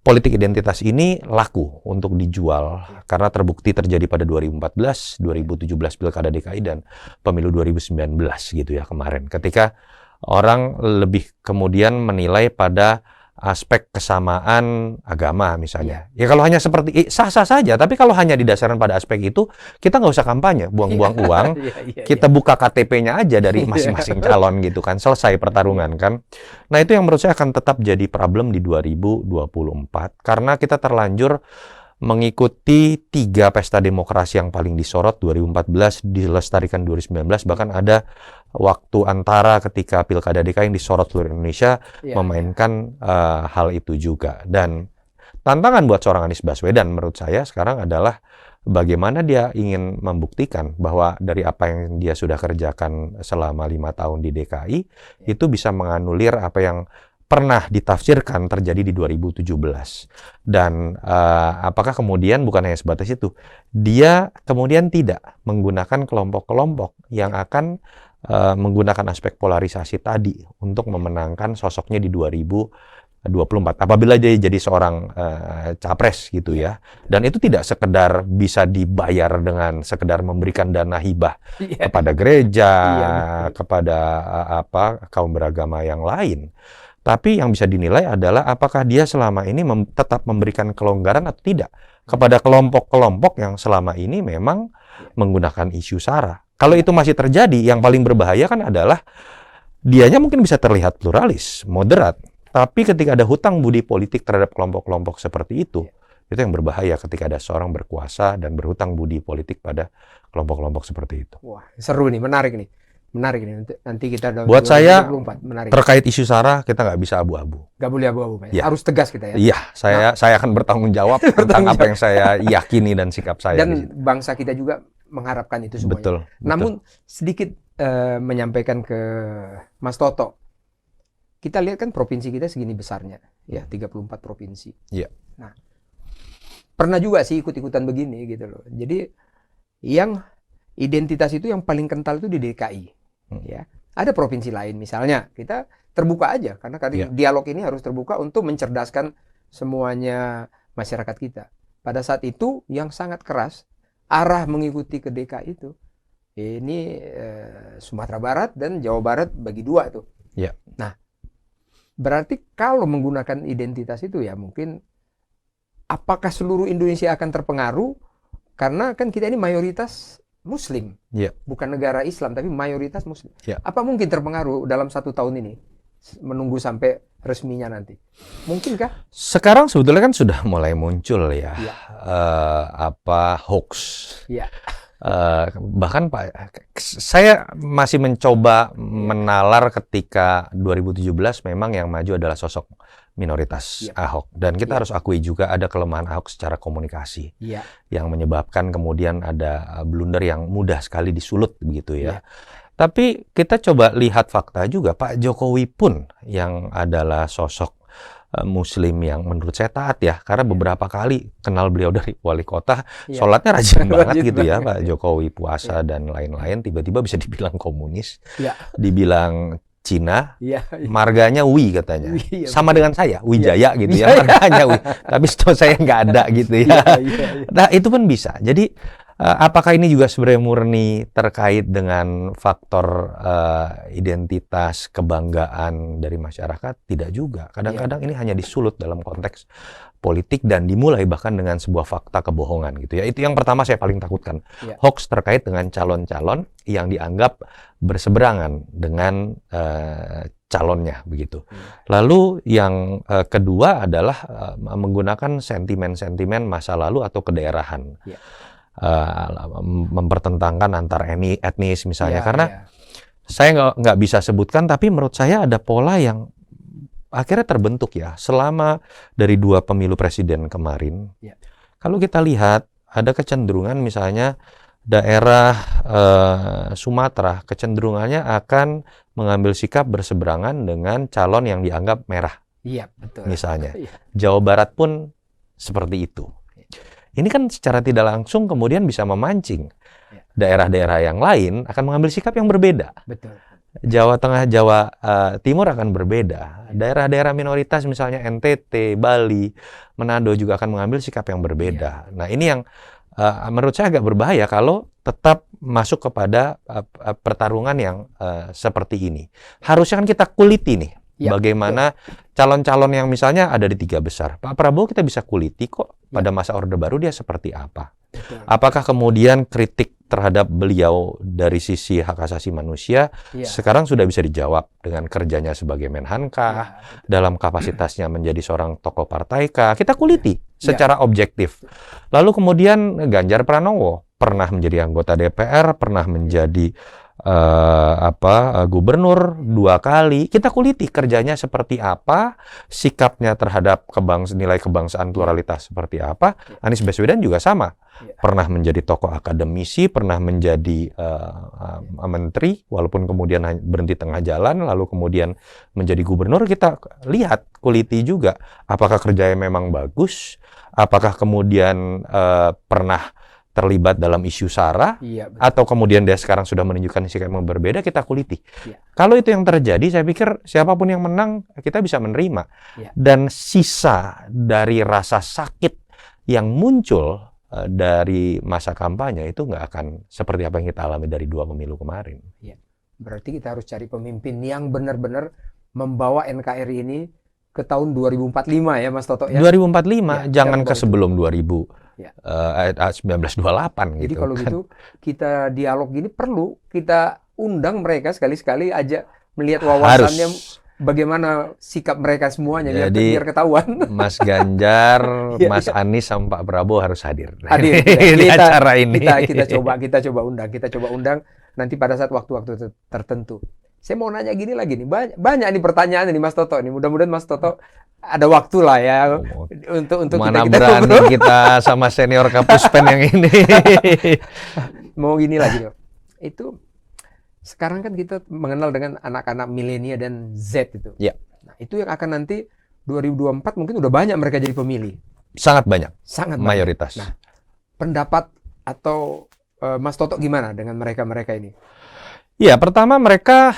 politik identitas ini laku untuk dijual karena terbukti terjadi pada 2014, 2017 Pilkada DKI dan pemilu 2019 gitu ya kemarin. Ketika orang lebih kemudian menilai pada aspek kesamaan agama misalnya. Ya kalau hanya seperti sah-sah saja, tapi kalau hanya didasarkan pada aspek itu, kita nggak usah kampanye, buang-buang uang, kita buka KTP-nya aja dari masing-masing calon gitu kan, selesai pertarungan kan. Nah itu yang menurut saya akan tetap jadi problem di 2024, karena kita terlanjur mengikuti 3 pesta demokrasi yang paling disorot 2014, dilestarikan 2019, bahkan ada waktu antara ketika Pilkada DKI yang disorot seluruh Indonesia memainkan hal itu juga. Dan tantangan buat seorang Anies Baswedan menurut saya sekarang adalah bagaimana dia ingin membuktikan bahwa dari apa yang dia sudah kerjakan selama 5 tahun di DKI itu bisa menganulir apa yang pernah ditafsirkan terjadi di 2017. Dan apakah kemudian bukan hanya sebatas itu, dia kemudian tidak menggunakan kelompok-kelompok yang akan menggunakan aspek polarisasi tadi untuk memenangkan sosoknya di 2024 apabila dia jadi seorang capres gitu ya. Dan itu tidak sekedar bisa dibayar dengan sekedar memberikan dana hibah kepada gereja, kepada kaum beragama yang lain. Tapi yang bisa dinilai adalah apakah dia selama ini tetap memberikan kelonggaran atau tidak kepada kelompok-kelompok yang selama ini memang menggunakan isu sara. Kalau itu masih terjadi, yang paling berbahaya kan adalah dianya mungkin bisa terlihat pluralis, moderat, tapi ketika ada hutang budi politik terhadap kelompok-kelompok seperti itu yang berbahaya ketika ada seorang berkuasa dan berhutang budi politik pada kelompok-kelompok seperti itu. Wah, seru nih, menarik nih. Menarik nih, nanti kita buat saya menarik. Terkait isu sara kita nggak bisa abu-abu. Nggak boleh abu-abu, Pak. Harus tegas kita ya. Iya, saya akan bertanggung jawab tentang apa yang saya yakini dan sikap saya. Dan bangsa kita juga mengharapkan itu semuanya. Betul. Namun sedikit menyampaikan ke Mas Toto, kita lihat kan provinsi kita segini besarnya, ya 34 provinsi. Iya. Nah, pernah juga sih ikut-ikutan begini gitu loh. Jadi yang identitas itu yang paling kental itu di DKI. Ya, ada provinsi lain misalnya kita terbuka aja karena dialog ini harus terbuka untuk mencerdaskan semuanya masyarakat kita. Pada saat itu yang sangat keras arah mengikuti ke DKI itu. Ini Sumatera Barat dan Jawa Barat bagi dua tuh. Ya. Nah, berarti kalau menggunakan identitas itu ya mungkin apakah seluruh Indonesia akan terpengaruh? Karena kan kita ini mayoritas Muslim, bukan negara Islam tapi mayoritas Muslim. Apa mungkin terpengaruh dalam 1 tahun ini? Menunggu sampai resminya nanti, mungkinkah? Sekarang sebetulnya kan sudah mulai muncul ya, hoax. Bahkan Pak, saya masih mencoba menalar ketika 2017 memang yang maju adalah sosok minoritas Ahok, dan kita harus akui juga ada kelemahan Ahok secara komunikasi yang menyebabkan kemudian ada blunder yang mudah sekali disulut begitu ya. Tapi kita coba lihat fakta juga, Pak Jokowi pun yang adalah sosok Muslim yang menurut saya taat ya, karena beberapa kali kenal beliau dari wali kota, sholatnya rajin banget gitu ya Pak Jokowi, puasa dan lain-lain, tiba-tiba bisa dibilang komunis, dibilang Cina, marganya Wi katanya, sama dengan saya, Wijaya gitu ya, marganya Wi, tapi setahu saya nggak ada gitu ya. Nah itu pun bisa, jadi apakah ini juga sebenarnya murni terkait dengan faktor identitas, kebanggaan dari masyarakat? Tidak juga. Kadang-kadang ini hanya disulut dalam konteks politik dan dimulai bahkan dengan sebuah fakta kebohongan gitu ya. Itu yang pertama saya paling takutkan. Hoax terkait dengan calon-calon yang dianggap berseberangan dengan calonnya begitu. Lalu yang kedua adalah menggunakan sentimen-sentimen masa lalu atau kedaerahan. Mempertentangkan antar etnis misalnya, karena saya nggak bisa sebutkan, tapi menurut saya ada pola yang akhirnya terbentuk ya selama dari 2 pemilu presiden kemarin. Kalau kita lihat ada kecenderungan misalnya daerah Sumatera kecenderungannya akan mengambil sikap berseberangan dengan calon yang dianggap merah, betul. Misalnya Jawa Barat pun seperti itu. Ini kan secara tidak langsung kemudian bisa memancing daerah-daerah yang lain akan mengambil sikap yang berbeda. Betul. Jawa Tengah, Jawa Timur akan berbeda. Daerah-daerah minoritas misalnya NTT, Bali, Manado juga akan mengambil sikap yang berbeda. Nah ini yang menurut saya agak berbahaya kalau tetap masuk kepada pertarungan yang seperti ini. Harusnya kan kita kuliti nih. Bagaimana calon-calon yang misalnya ada di 3 besar. Pak Prabowo kita bisa kuliti kok pada masa Orde Baru dia seperti apa. Apakah kemudian kritik terhadap beliau dari sisi hak asasi manusia sekarang sudah bisa dijawab dengan kerjanya sebagai Menhankah, dalam kapasitasnya menjadi seorang tokoh partai kah? Kita kuliti secara objektif. Lalu kemudian Ganjar Pranowo pernah menjadi anggota DPR, pernah menjadi gubernur 2 kali. Kita kuliti kerjanya seperti apa, sikapnya terhadap nilai kebangsaan pluralitas seperti apa. Anies Baswedan juga sama, pernah menjadi tokoh akademisi, pernah menjadi menteri, walaupun kemudian berhenti tengah jalan, lalu kemudian menjadi gubernur. Kita lihat, kuliti juga apakah kerjanya memang bagus, apakah kemudian pernah terlibat dalam isu SARA, atau kemudian dia sekarang sudah menunjukkan sikap yang berbeda, kita kuliti. Kalau itu yang terjadi, saya pikir siapapun yang menang, kita bisa menerima. Dan sisa dari rasa sakit yang muncul dari masa kampanye itu nggak akan seperti apa yang kita alami dari 2 pemilu kemarin. Berarti kita harus cari pemimpin yang benar-benar membawa NKRI ini ke tahun 2045 ya Mas Toto ya. 2045, jangan ke sebelum 1928 gitu. Jadi kalau gitu kita dialog gini perlu kita undang mereka sekali-sekali aja melihat wawasannya bagaimana sikap mereka semuanya. Jadi, biar ketahuan. Mas Ganjar, Mas Anies sama Pak Prabowo harus hadir. Di acara ini. Kita coba undang nanti pada saat waktu-waktu tertentu. Saya mau nanya gini lagi nih, banyak nih pertanyaan nih Mas Toto nih. Mudah-mudahan Mas Toto ada waktu lah ya untuk mana kita berani ngobrol. Kita sama senior Kapuspen yang ini. Mau gini lagi dong. Itu sekarang kan kita mengenal dengan anak-anak milenial dan Z itu. Nah, itu yang akan nanti 2024 mungkin udah banyak mereka jadi pemilih. Sangat banyak. Mayoritas. Mayoritas. Nah, pendapat atau Mas Toto gimana dengan mereka-mereka ini? Ya, pertama mereka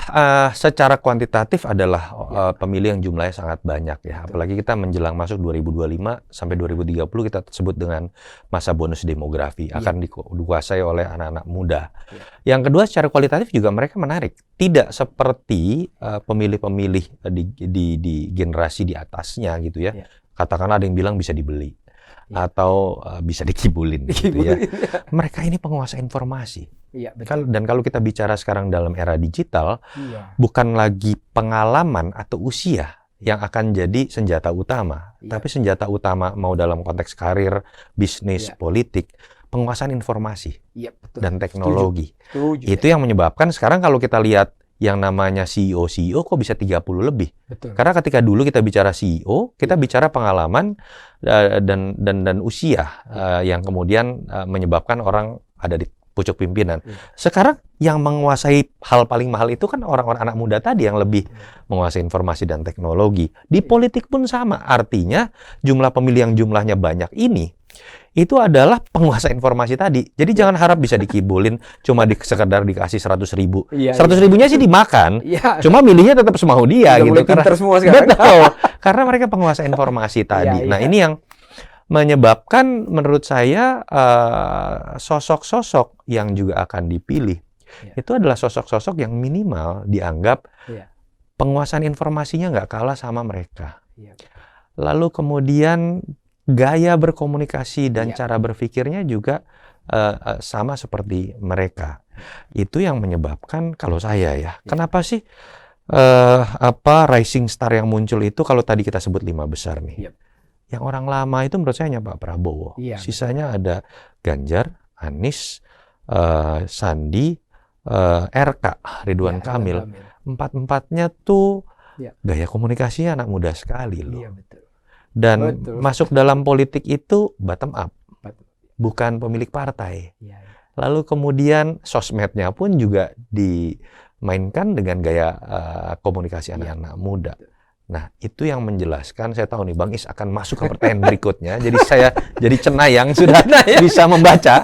secara kuantitatif adalah pemilih yang jumlahnya sangat banyak ya. Apalagi kita menjelang masuk 2025 sampai 2030 kita sebut dengan masa bonus demografi akan dikuasai oleh anak-anak muda. Yang kedua secara kualitatif juga mereka menarik. Tidak seperti pemilih-pemilih di generasi di atasnya gitu ya. Katakanlah ada yang bilang bisa dibeli atau bisa dikibulin gitu ya. Mereka ini penguasa informasi. Iya, betul. Dan kalau kita bicara sekarang dalam era digital, bukan lagi pengalaman atau usia yang akan jadi senjata utama, tapi senjata utama mau dalam konteks karir, bisnis, politik, penguasaan informasi dan teknologi. Setuju. Itu yang menyebabkan sekarang kalau kita lihat yang namanya CEO kok bisa 30 lebih. Betul. Karena ketika dulu kita bicara CEO, kita bicara pengalaman dan usia yang kemudian menyebabkan orang ada di pucuk pimpinan. Sekarang yang menguasai hal paling mahal itu kan orang-orang anak muda tadi yang lebih menguasai informasi dan teknologi. Di politik pun sama. Artinya jumlah pemilih yang jumlahnya banyak ini itu adalah penguasa informasi tadi. Jadi jangan harap bisa dikibulin cuma sekedar dikasih 100.000. 100.000-nya sih dimakan. Cuma milihnya tetap semau dia gitu. Betul. Karena mereka penguasa informasi tadi. Nah, ini yang menyebabkan menurut saya sosok-sosok yang juga akan dipilih itu adalah sosok-sosok yang minimal dianggap penguasaan informasinya nggak kalah sama mereka. Lalu kemudian gaya berkomunikasi dan cara berpikirnya juga sama seperti mereka. Itu yang menyebabkan kalau saya kenapa sih rising star yang muncul itu kalau tadi kita sebut 5 besar nih. Yang orang lama itu menurut saya hanya Pak Prabowo. Sisanya ada Ganjar, Anies, Sandi, RK, Ridwan Kamil. Empat-empatnya tuh gaya komunikasinya anak muda sekali loh. Dan masuk dalam politik itu bottom up, bukan pemilik partai. Lalu kemudian sosmednya pun juga dimainkan dengan gaya komunikasi anak-anak muda. Nah, itu yang menjelaskan, saya tahu nih Bang Is akan masuk ke pertanyaan berikutnya. Jadi saya jadi cenayang sudah bisa membaca.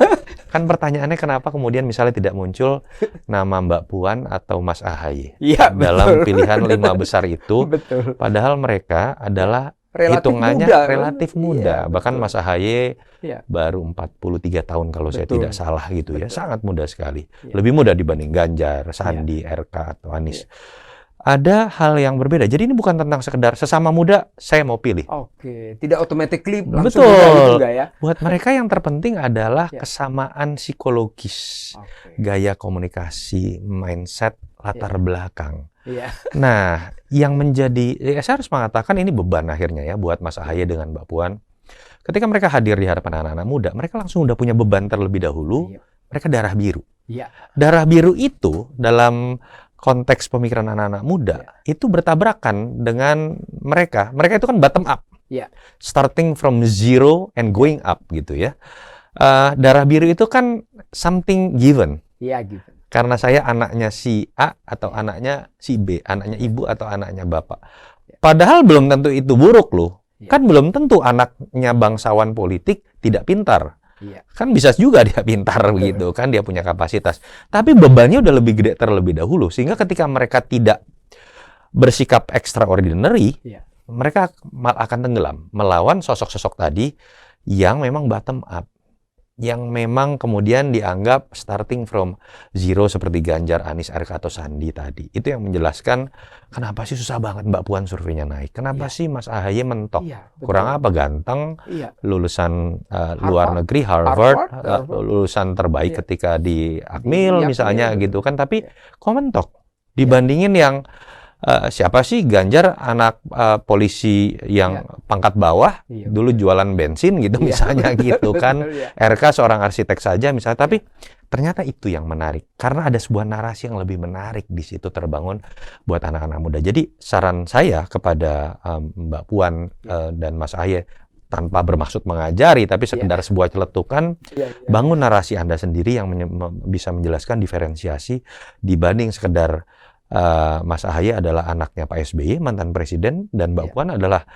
Kan pertanyaannya kenapa kemudian misalnya tidak muncul nama Mbak Puan atau Mas Ahaye dalam pilihan 5 besar itu. Padahal mereka adalah relatif muda. Bahkan Mas Ahaye baru 43 tahun kalau saya tidak salah gitu ya. Sangat muda sekali. Lebih muda dibanding Ganjar, Sandi, RK atau Anies. Ada hal yang berbeda. Jadi ini bukan tentang sekedar sesama muda saya mau pilih. Tidak automatically langsung gitu ya. Buat mereka yang terpenting adalah kesamaan psikologis, gaya komunikasi, mindset, latar belakang. Nah, yang menjadi saya harus mengatakan ini beban akhirnya ya buat Mas Ahaye dengan Mbak Puan. Ketika mereka hadir di hadapan anak-anak muda, mereka langsung udah punya beban terlebih dahulu. Mereka darah biru. Darah biru itu dalam konteks pemikiran anak-anak muda itu bertabrakan dengan mereka. Mereka itu kan bottom up, starting from zero and going up gitu ya. Darah biru itu kan something given. Karena saya anaknya si A atau anaknya si B, anaknya ibu atau anaknya bapak. Padahal belum tentu itu buruk loh. Kan belum tentu anaknya bangsawan politik tidak pintar. Kan bisa juga dia pintar begitu kan, dia punya kapasitas. Tapi bebannya udah lebih gede terlebih dahulu. Sehingga ketika mereka tidak bersikap extraordinary, mereka akan tenggelam melawan sosok-sosok tadi yang memang bottom up. Yang memang kemudian dianggap starting from zero seperti Ganjar, Anies, RK atau Sandi tadi. Itu yang menjelaskan kenapa sih susah banget Mbak Puan surveinya naik. Kenapa sih Mas Ahaye mentok? Kurang apa? Ganteng, lulusan luar negeri, Harvard, lulusan terbaik ketika di Akmil misalnya gitu kan. Tapi kok mentok? Dibandingin yang siapa sih Ganjar anak polisi yang pangkat bawah dulu jualan bensin gitu misalnya gitu kan. RK seorang arsitek saja misalnya, tapi ternyata itu yang menarik karena ada sebuah narasi yang lebih menarik di situ terbangun buat anak-anak muda. Jadi saran saya kepada Mbak Puan dan Mas Ahaye, tanpa bermaksud mengajari tapi sekedar sebuah celetukan, bangun narasi Anda sendiri yang bisa menjelaskan diferensiasi dibanding sekedar Mas Ahaye adalah anaknya Pak SBY, mantan presiden, dan Mbak Puan adalah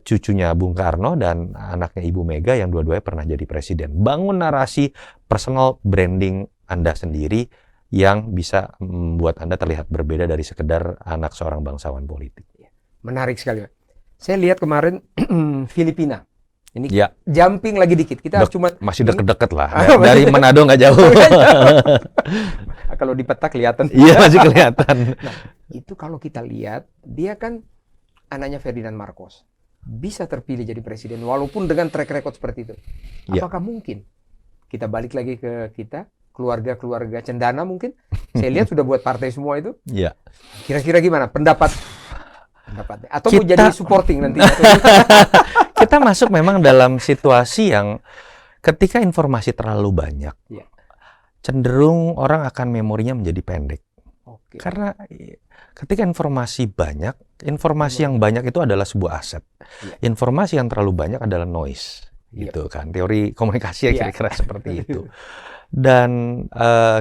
cucunya Bung Karno dan anaknya Ibu Mega yang dua-duanya pernah jadi presiden. Bangun narasi personal branding Anda sendiri yang bisa membuat Anda terlihat berbeda dari sekedar anak seorang bangsawan politik. Menarik sekali, Pak. Saya lihat kemarin Filipina. Ini Ya. jumping lagi dikit. Kita cuma masih deket-deket lah. Dari Manado nggak jauh. Kalau di peta kelihatan. Iya, masih kelihatan. Nah, itu kalau kita lihat, dia kan anaknya Ferdinand Marcos. Bisa terpilih jadi presiden walaupun dengan track record seperti itu. Apakah mungkin? Kita balik lagi ke kita, keluarga-keluarga cendana mungkin. Saya lihat sudah buat partai semua itu. Iya. Kira-kira gimana pendapatnya? Atau mau jadi supporting nanti? Kita masuk memang dalam situasi yang ketika informasi terlalu banyak, cenderung orang akan memorinya menjadi pendek. Karena ketika informasi banyak, informasi yang banyak itu adalah sebuah aset. Informasi yang terlalu banyak adalah noise. Gitu kan, teori komunikasi kira-kira seperti itu. Dan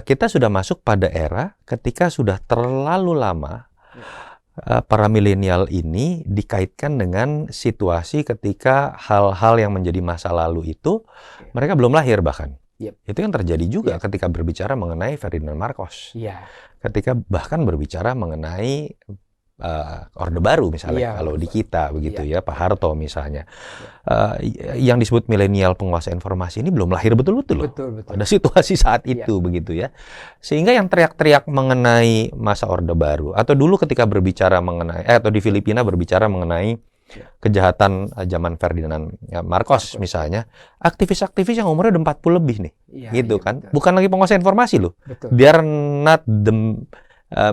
kita sudah masuk pada era ketika sudah terlalu lama para milenial ini dikaitkan dengan situasi ketika hal-hal yang menjadi masa lalu itu mereka belum lahir bahkan. Itu yang terjadi juga ketika berbicara mengenai Ferdinand Marcos. Ketika bahkan berbicara mengenai Orde Baru misalnya, kalau di kita begitu ya, Pak Harto misalnya. Yang disebut milenial penguasa informasi ini belum lahir betul-betul loh. Pada situasi saat itu begitu ya. Sehingga yang teriak-teriak mengenai masa Orde Baru, atau dulu ketika berbicara mengenai, atau di Filipina berbicara mengenai kejahatan zaman Ferdinand Marcos misalnya, aktivis-aktivis yang umurnya udah 40 lebih nih, gitu kan. Bukan lagi penguasa informasi loh. They are not the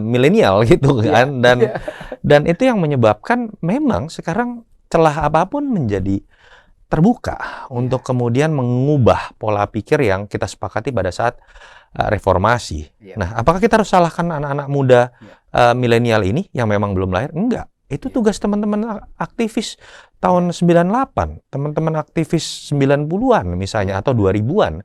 milenial gitu kan, dan itu yang menyebabkan memang sekarang celah apapun menjadi terbuka untuk kemudian mengubah pola pikir yang kita sepakati pada saat reformasi. Nah, apakah kita harus salahkan anak-anak muda milenial ini yang memang belum lahir? Enggak. Itu tugas teman-teman aktivis tahun 98, teman-teman aktivis 90-an misalnya, atau 2000-an,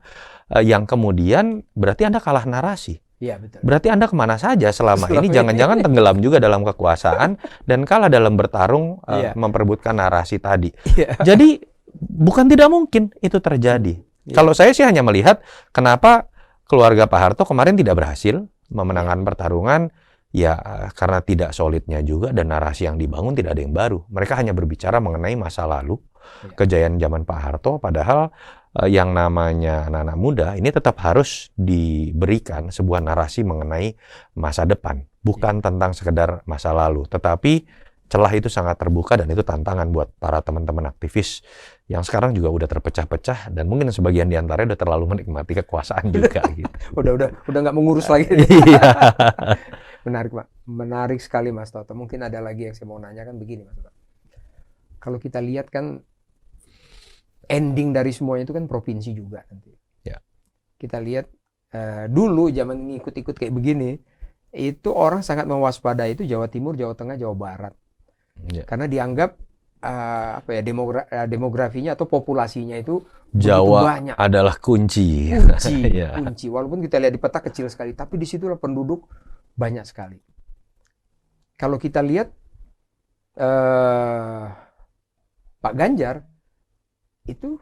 yang kemudian berarti Anda kalah narasi. Betul. Berarti Anda kemana saja selama ini, jangan-jangan tenggelam juga dalam kekuasaan dan kalah dalam bertarung memperebutkan narasi tadi. Jadi bukan tidak mungkin itu terjadi. Kalau saya sih hanya melihat kenapa keluarga Pak Harto kemarin tidak berhasil memenangkan pertarungan, ya karena tidak solidnya juga dan narasi yang dibangun tidak ada yang baru. Mereka hanya berbicara mengenai masa lalu, kejayaan zaman Pak Harto, padahal yang namanya anak-anak muda ini tetap harus diberikan sebuah narasi mengenai masa depan, bukan tentang sekedar masa lalu. Tetapi celah itu sangat terbuka dan itu tantangan buat para teman-teman aktivis yang sekarang juga udah terpecah-pecah dan mungkin sebagian di antaranya udah terlalu menikmati kekuasaan juga gitu. udah nggak mengurus lagi. Menarik, Pak. Menarik sekali, Mas Toto. Mungkin ada lagi yang saya mau nanya kan begini, Mas Toto. Kalau kita lihat kan ending dari semuanya itu kan provinsi juga nanti. Kita lihat dulu zaman ngikut-ikut kayak begini, itu orang sangat mewaspadai itu Jawa Timur, Jawa Tengah, Jawa Barat. Karena dianggap demografinya atau populasinya itu Jawa banyak. Adalah kunci. Kunci. Walaupun kita lihat di peta kecil sekali, tapi di situlah penduduk banyak sekali. Kalau kita lihat Pak Ganjar itu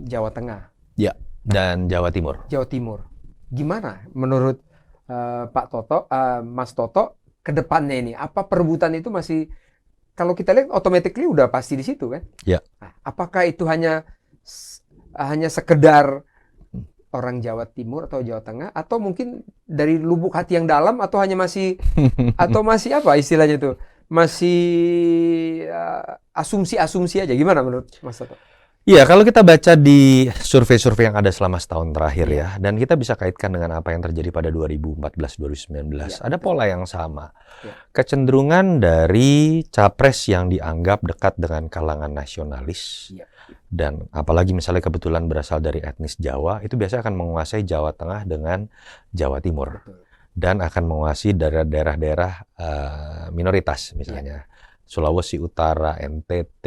Jawa Tengah. Dan Jawa Timur. Jawa Timur. Gimana menurut Pak Toto, Mas Toto, ke depannya ini? Apa perebutan itu masih, kalau kita lihat automatically udah pasti di situ kan? Nah, apakah itu hanya sekedar orang Jawa Timur atau Jawa Tengah, atau mungkin dari lubuk hati yang dalam, atau hanya masih atau masih apa istilahnya itu? Masih asumsi-asumsi aja. Gimana menurut Mas Toto? Iya, kalau kita baca di survei-survei yang ada selama setahun terakhir ya, dan kita bisa kaitkan dengan apa yang terjadi pada 2014-2019, ada pola yang sama. Kecenderungan dari capres yang dianggap dekat dengan kalangan nasionalis, dan apalagi misalnya kebetulan berasal dari etnis Jawa, itu biasanya akan menguasai Jawa Tengah dengan Jawa Timur. Dan akan menguasai daerah-daerah minoritas misalnya. Sulawesi Utara, NTT,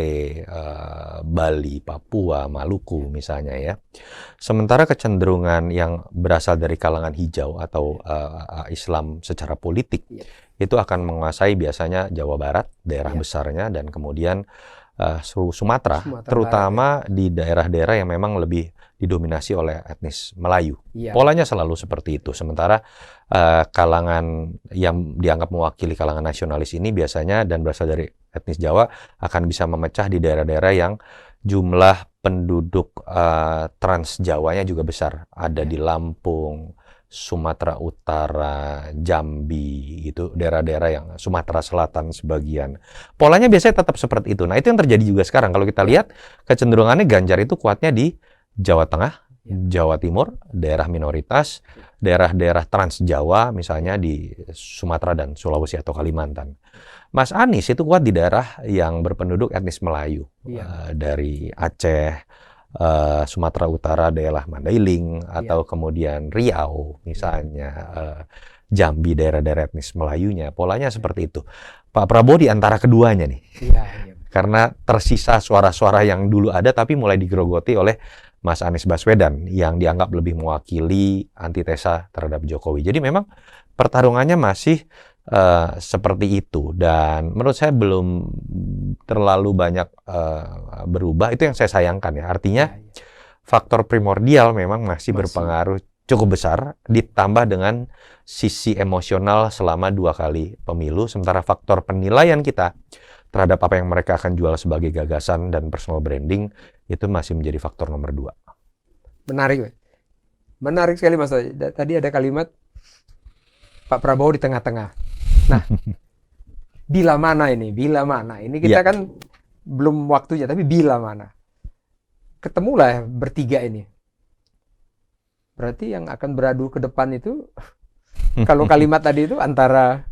Bali, Papua, Maluku misalnya ya. Sementara kecenderungan yang berasal dari kalangan hijau atau Islam secara politik itu akan menguasai biasanya Jawa Barat, daerah besarnya, dan kemudian Sumatera, terutama di daerah-daerah yang memang lebih didominasi oleh etnis Melayu. Polanya selalu seperti itu. Sementara kalangan yang dianggap mewakili kalangan nasionalis ini biasanya dan berasal dari etnis Jawa akan bisa memecah di daerah-daerah yang jumlah penduduk Trans Jawanya juga besar. Ada di Lampung, Sumatera Utara, Jambi, gitu, daerah-daerah yang Sumatera Selatan sebagian. Polanya biasanya tetap seperti itu. Nah, itu yang terjadi juga sekarang. Kalau kita lihat, kecenderungannya Ganjar itu kuatnya di Jawa Tengah, Jawa Timur, daerah minoritas, daerah-daerah Trans Jawa, misalnya di Sumatera dan Sulawesi atau Kalimantan. Mas Anies itu kuat di daerah yang berpenduduk etnis Melayu, dari Aceh, Sumatera Utara, daerah Mandailing, atau kemudian Riau, misalnya Jambi, daerah-daerah etnis Melayunya. Polanya seperti itu. Pak Prabowo di antara keduanya nih. Karena tersisa suara-suara yang dulu ada tapi mulai digerogoti oleh Mas Anies Baswedan yang dianggap lebih mewakili antitesa terhadap Jokowi. Jadi memang pertarungannya masih seperti itu, dan menurut saya belum terlalu banyak berubah. Itu yang saya sayangkan ya. Artinya faktor primordial memang masih berpengaruh cukup besar, ditambah dengan sisi emosional selama 2 kali pemilu, sementara faktor penilaian kita terhadap apa yang mereka akan jual sebagai gagasan dan personal branding itu masih menjadi faktor nomor 2. Menarik sekali Mas. Tadi ada kalimat Pak Prabowo di tengah-tengah. Nah, bila mana ini? Ini kita kan belum waktunya, tapi bila mana? Ketemulah bertiga ini. Berarti yang akan beradu ke depan itu, kalau kalimat tadi itu antara,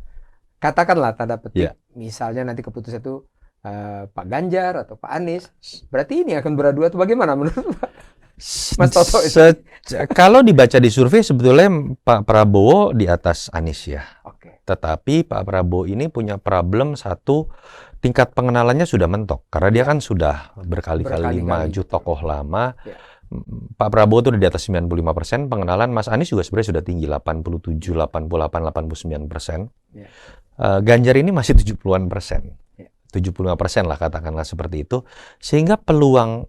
katakanlah tanda petik, misalnya nanti keputusan itu Pak Ganjar atau Pak Anies, berarti ini akan beradu atau bagaimana menurut Pak Mas Toto? Kalau dibaca di survei sebetulnya Pak Prabowo di atas Anies ya. Tetapi Pak Prabowo ini punya problem satu, tingkat pengenalannya sudah mentok. Karena dia kan sudah berkali-kali maju tokoh lama. Pak Prabowo itu di atas 95%, pengenalan. Mas Anies juga sebenarnya sudah tinggi, 87, 88, 89%. Ganjar ini masih 70-an%. 75% lah katakanlah seperti itu. Sehingga peluang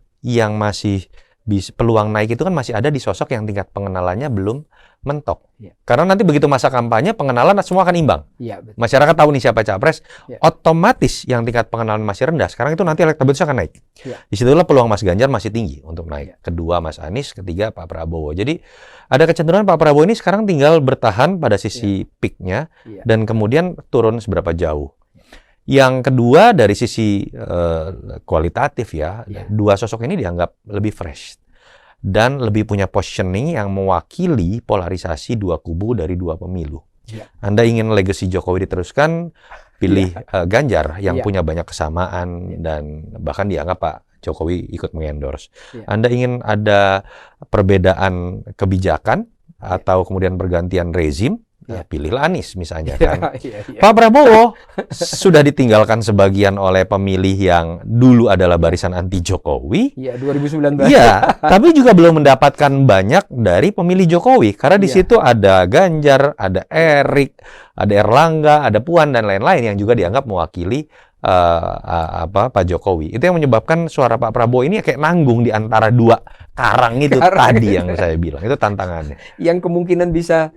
naik itu kan masih ada di sosok yang tingkat pengenalannya belum mentok. Karena nanti begitu masa kampanye, pengenalan semua akan imbang. Masyarakat tahu nih siapa capres, otomatis yang tingkat pengenalan masih rendah, sekarang itu nanti elektabilitasnya akan naik. Disitulah peluang Mas Ganjar masih tinggi untuk naik. Kedua Mas Anies, ketiga Pak Prabowo. Jadi ada kecenderungan Pak Prabowo ini sekarang tinggal bertahan pada sisi peaknya dan kemudian turun seberapa jauh. Yang kedua dari sisi kualitatif ya, dua sosok ini dianggap lebih fresh dan lebih punya positioning yang mewakili polarisasi dua kubu dari dua pemilu. Anda ingin legacy Jokowi diteruskan, pilih Ganjar yang punya banyak kesamaan dan bahkan dianggap Pak Jokowi ikut mengendorse. Anda ingin ada perbedaan kebijakan atau kemudian pergantian rezim, pilihlah Anies misalnya kan. Pak Prabowo sudah ditinggalkan sebagian oleh pemilih yang dulu adalah barisan anti Jokowi. 2019. Tapi juga belum mendapatkan banyak dari pemilih Jokowi karena di situ ada Ganjar, ada Erik, ada Erlangga, ada Puan dan lain-lain yang juga dianggap mewakili Pak Jokowi. Itu yang menyebabkan suara Pak Prabowo ini kayak nanggung di antara dua karang itu tadi yang saya bilang. Itu tantangannya. Yang kemungkinan bisa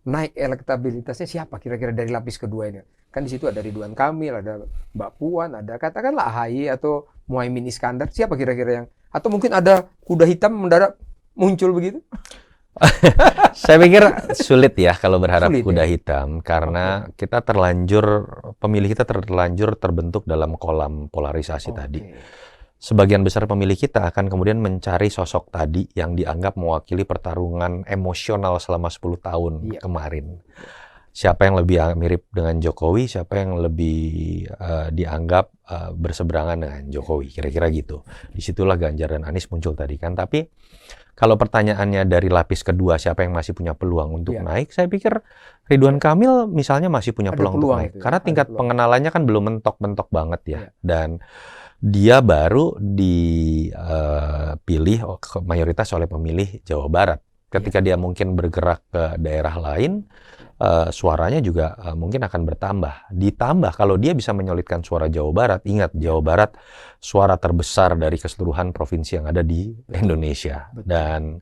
naik elektabilitasnya siapa kira-kira dari lapis kedua ini? Kan di situ ada Ridwan Kamil, ada Mbak Puan, ada katakanlah AHY atau Muhaimin Iskandar. Siapa kira-kira yang, atau mungkin ada kuda hitam mendarat muncul begitu? Saya pikir sulit ya kalau berharap kuda hitam karena kita pemilih kita terlanjur terbentuk dalam kolam polarisasi tadi. Sebagian besar pemilih kita akan kemudian mencari sosok tadi yang dianggap mewakili pertarungan emosional selama 10 tahun kemarin. Siapa yang lebih mirip dengan Jokowi, siapa yang lebih dianggap berseberangan dengan Jokowi, kira-kira gitu. Disitulah Ganjar dan Anies muncul tadi kan. Tapi kalau pertanyaannya dari lapis kedua, siapa yang masih punya peluang untuk naik, saya pikir Ridwan Kamil misalnya masih punya peluang untuk naik. Karena tingkat pengenalannya kan belum mentok-mentok banget ya. Dan dia baru dipilih mayoritas oleh pemilih Jawa Barat. Ketika dia mungkin bergerak ke daerah lain, suaranya juga mungkin akan bertambah. Ditambah kalau dia bisa menyolidkan suara Jawa Barat, ingat Jawa Barat suara terbesar dari keseluruhan provinsi yang ada di Indonesia. Dan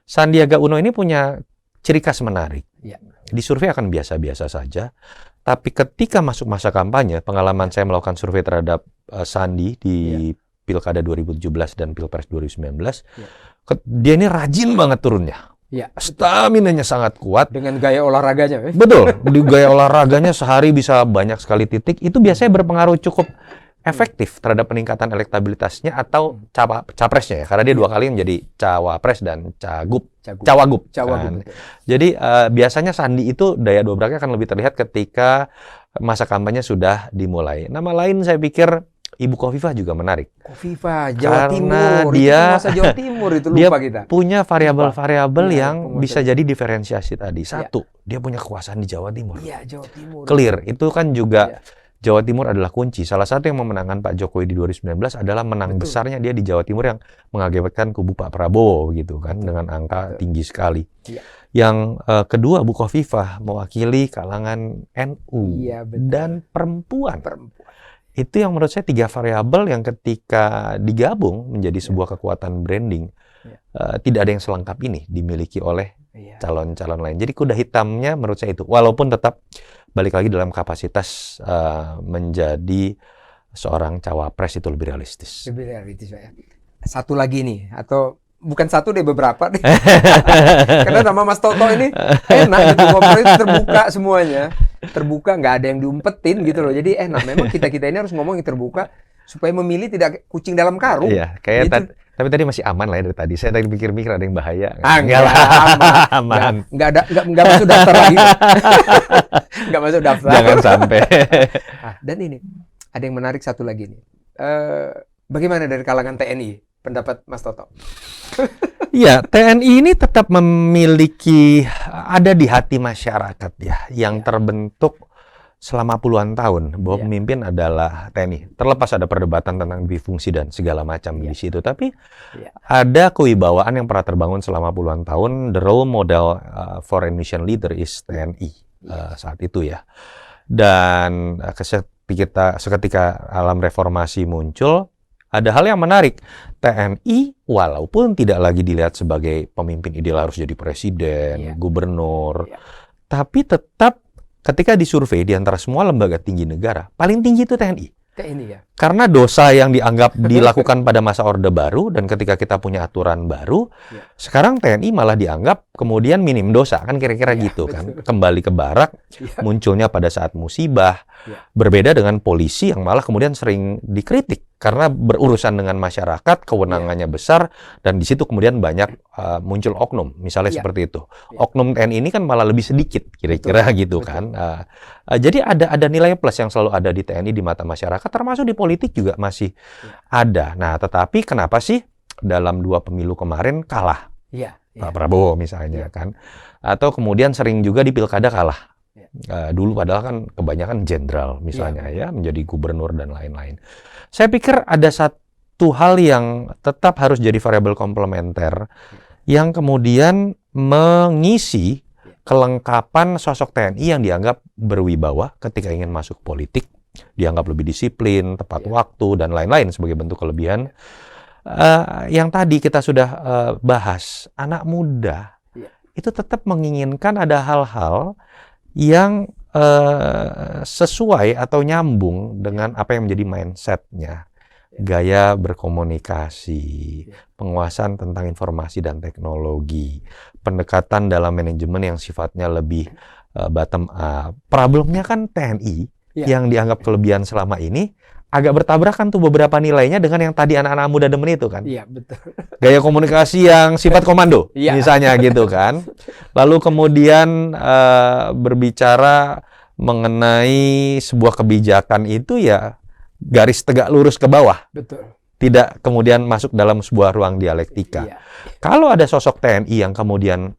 Sandiaga Uno ini punya ciri khas menarik. Di survei akan biasa-biasa saja, tapi ketika masuk masa kampanye, pengalaman saya melakukan survei terhadap Sandi di Pilkada 2017 dan Pilpres 2019, dia ini rajin banget turunnya. Staminanya sangat kuat. Dengan gaya olahraganya. Betul, di gaya olahraganya sehari bisa banyak sekali titik. Itu biasanya berpengaruh cukup efektif terhadap peningkatan elektabilitasnya atau capresnya ya. Karena dia 2 kali menjadi cawapres dan cawagup. Kan. Jadi biasanya Sandi itu daya dobraknya akan lebih terlihat ketika masa kampanye sudah dimulai. Nama lain saya pikir Ibu Khofifah juga menarik. Khofifah, Jawa Karena Timur. Dia, itu masa Jawa Timur itu lupa kita. Punya variabel-variabel yang bisa jadi diferensiasi tadi. Satu, dia punya kekuasaan di Jawa Timur. Iya, Jawa Timur. Clear. Itu kan juga Jawa Timur adalah kunci. Salah satu yang memenangkan Pak Jokowi di 2019 adalah menang besarnya dia di Jawa Timur yang mengakibatkan kubu Pak Prabowo gitu kan dengan angka tinggi sekali. Yang kedua, Bu Khofifah mewakili kalangan NU dan perempuan. Itu yang menurut saya 3 variabel yang ketika digabung menjadi sebuah kekuatan branding, tidak ada yang selengkap ini dimiliki oleh calon-calon lain. Jadi kuda hitamnya menurut saya itu, walaupun tetap balik lagi dalam kapasitas menjadi seorang cawapres itu lebih realistis. Lebih realistis, Pak ya. Satu lagi nih, atau bukan satu deh, beberapa deh. Karena sama Mas Toto ini enak gitu, ngobrol itu terbuka semuanya. Terbuka, nggak ada yang diumpetin gitu loh. Jadi enak, memang kita-kita ini harus ngomong yang terbuka supaya memilih tidak kucing dalam karung. Iya, kayak gitu. Tapi tadi masih aman lah ya dari tadi. Saya tadi pikir-pikir ada yang bahaya. Enggak lah, aman. Enggak masuk daftar lagi. Enggak masuk daftar. Jangan sampai. Dan ini, ada yang menarik satu lagi nih. Bagaimana dari kalangan TNI? Pendapat Mas Toto? Iya, TNI ini tetap memiliki, ada di hati masyarakat ya, yang terbentuk selama puluhan tahun bahwa pemimpin adalah TNI. Terlepas ada perdebatan tentang difungsi dan segala macam di situ, tapi ada kewibawaan yang pernah terbangun selama puluhan tahun. The role model foreign mission leader is TNI saat itu ya. Dan seketika alam reformasi muncul, ada hal yang menarik. TNI walaupun tidak lagi dilihat sebagai pemimpin ideal harus jadi presiden, gubernur, tapi tetap ketika disurvei di antara semua lembaga tinggi negara, paling tinggi itu TNI. TNI ya. Karena dosa yang dianggap dilakukan pada masa Orde Baru dan ketika kita punya aturan baru, sekarang TNI malah dianggap kemudian minim dosa, kan kira-kira gitu kan. Kembali ke barak, munculnya pada saat musibah. Berbeda dengan polisi yang malah kemudian sering dikritik karena berurusan dengan masyarakat, kewenangannya besar, dan di situ kemudian banyak muncul oknum, misalnya seperti itu. Oknum TNI ini kan malah lebih sedikit, kira-kira gitu kan. Jadi ada nilai plus yang selalu ada di TNI di mata masyarakat, termasuk di politik juga masih ada. Nah, tetapi kenapa sih dalam 2 pemilu kemarin kalah? Pak Prabowo misalnya kan. Atau kemudian sering juga di pilkada kalah. Dulu padahal kan kebanyakan jenderal misalnya ya, menjadi gubernur dan lain-lain. Saya pikir ada satu hal yang tetap harus jadi variabel komplementer yang kemudian mengisi kelengkapan sosok TNI yang dianggap berwibawa ketika ingin masuk politik, dianggap lebih disiplin, tepat waktu, dan lain-lain sebagai bentuk kelebihan. Yang tadi kita sudah bahas, anak muda itu tetap menginginkan ada hal-hal yang sesuai atau nyambung dengan apa yang menjadi mindset-nya. Gaya berkomunikasi, penguasaan tentang informasi dan teknologi, pendekatan dalam manajemen yang sifatnya lebih bottom up. Problemnya kan TNI yang dianggap kelebihan selama ini agak bertabrakan tuh beberapa nilainya dengan yang tadi anak-anak muda demen itu kan. Iya, betul. Gaya komunikasi yang sifat komando, misalnya gitu kan. Lalu kemudian berbicara mengenai sebuah kebijakan itu ya garis tegak lurus ke bawah. Betul. Tidak kemudian masuk dalam sebuah ruang dialektika. Kalau ada sosok TNI yang kemudian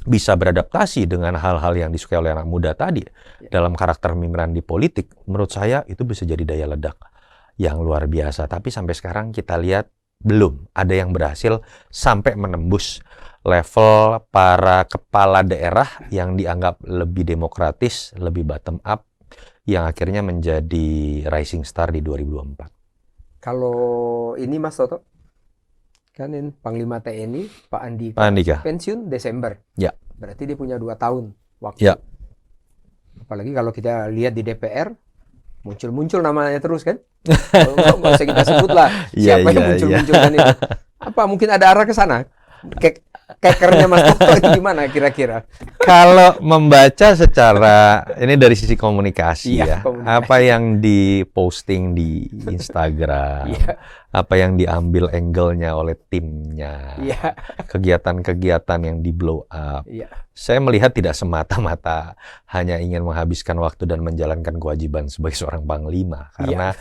bisa beradaptasi dengan hal-hal yang disukai oleh anak muda tadi dalam karakter pemimpinan di politik, menurut saya itu bisa jadi daya ledak yang luar biasa. Tapi sampai sekarang kita lihat belum ada yang berhasil sampai menembus level para kepala daerah yang dianggap lebih demokratis, lebih bottom up, yang akhirnya menjadi rising star di 2024. Kalau ini Mas Toto, kan ini Panglima TNI Pak Andika, Pak Andika. pensiun Desember. Ya. Berarti dia punya 2 tahun waktu. Ya. Apalagi kalau kita lihat di DPR, muncul-muncul namanya terus kan. Nggak usah kita sebut lah siapa yang muncul-muncul kan itu. Apa mungkin ada arah ke sana? Kekernya Mas Toto itu gimana kira-kira? Kalau membaca secara ini dari sisi komunikasi Iya, ya, komunikasi. apa yang diposting di Instagram, Iya. apa yang diambil angle-nya oleh timnya, Iya. kegiatan-kegiatan yang di blow up. Iya. Saya melihat tidak semata-mata hanya ingin menghabiskan waktu dan menjalankan kewajiban sebagai seorang panglima, karena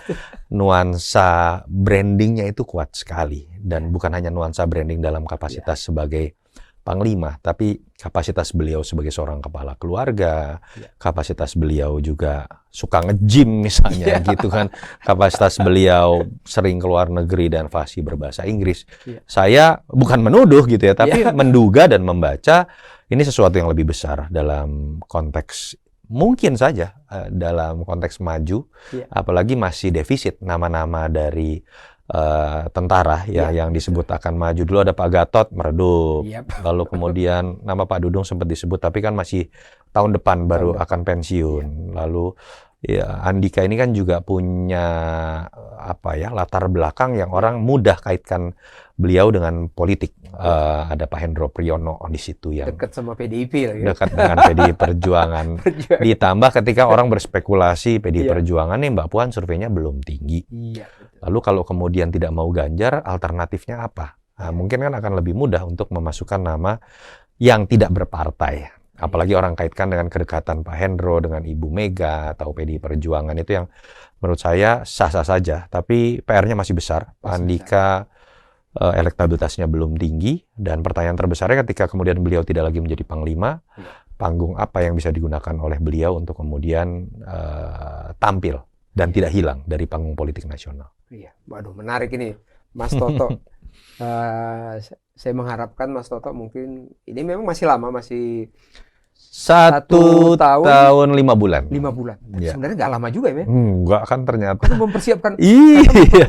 nuansa brandingnya itu kuat sekali, dan bukan hanya nuansa branding dalam kapasitas sebagai panglima, tapi kapasitas beliau sebagai seorang kepala keluarga, kapasitas beliau juga suka nge-gym misalnya gitu kan, kapasitas beliau sering keluar negeri dan fasih berbahasa Inggris. Saya bukan menuduh gitu ya, tapi menduga dan membaca ini sesuatu yang lebih besar dalam konteks mungkin saja dalam konteks maju, apalagi masih defisit nama-nama dari tentara ya, yang disebut akan maju. Dulu ada Pak Gatot meredup, lalu kemudian nama Pak Dudung sempat disebut, tapi kan masih tahun depan baru akan pensiun. Lalu ya Andika ini kan juga punya latar belakang yang orang mudah kaitkan beliau dengan politik. Ada Pak Hendro Priyono di situ yang dekat sama PDIP lagi. Dekat dengan PDI Perjuangan. Ditambah ketika orang berspekulasi PDI Perjuangan nih Mbak Puan surveinya belum tinggi. Lalu kalau kemudian tidak mau Ganjar, alternatifnya apa? Nah, mungkin kan akan lebih mudah untuk memasukkan nama yang tidak berpartai. Apalagi orang kaitkan dengan kedekatan Pak Hendro dengan Ibu Mega atau PDI Perjuangan, itu yang menurut saya sah-sah saja. Tapi PR-nya masih besar. Pak Andika elektabilitasnya belum tinggi, dan pertanyaan terbesarnya ketika kemudian beliau tidak lagi menjadi panglima, panggung apa yang bisa digunakan oleh beliau untuk kemudian tampil dan tidak hilang dari panggung politik nasional. Iya, waduh menarik ini Mas Toto. Saya mengharapkan Mas Toto mungkin ini memang masih lama, masih 1 tahun 5 bulan. 5 bulan. Sebenarnya nggak lama juga ya, Enggak kan ternyata. Karena mempersiapkan,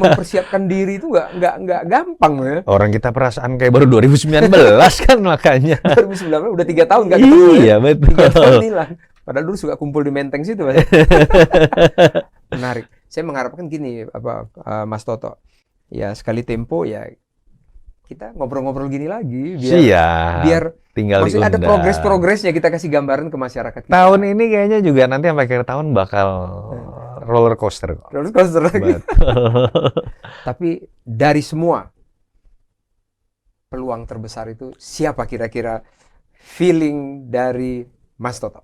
mempersiapkan diri itu nggak gampang ya. Orang kita perasaan kayak baru 2019 kan makanya. 2019 udah 3 tahun nggak ketemu. Iya betul. 3 tahun hilang. Padahal dulu suka kumpul di Menteng situ, Mas. Menarik. Saya mengharapkan gini, Mas Toto. Ya sekali tempo ya kita ngobrol-ngobrol gini lagi biar tinggal masih ada progres-progresnya, kita kasih gambaran ke masyarakat kita. Tahun ini kayaknya juga nanti sampai akhir tahun bakal roller coaster. Roller coaster lagi. Tapi dari semua peluang terbesar itu siapa kira-kira feeling dari Mas Toto?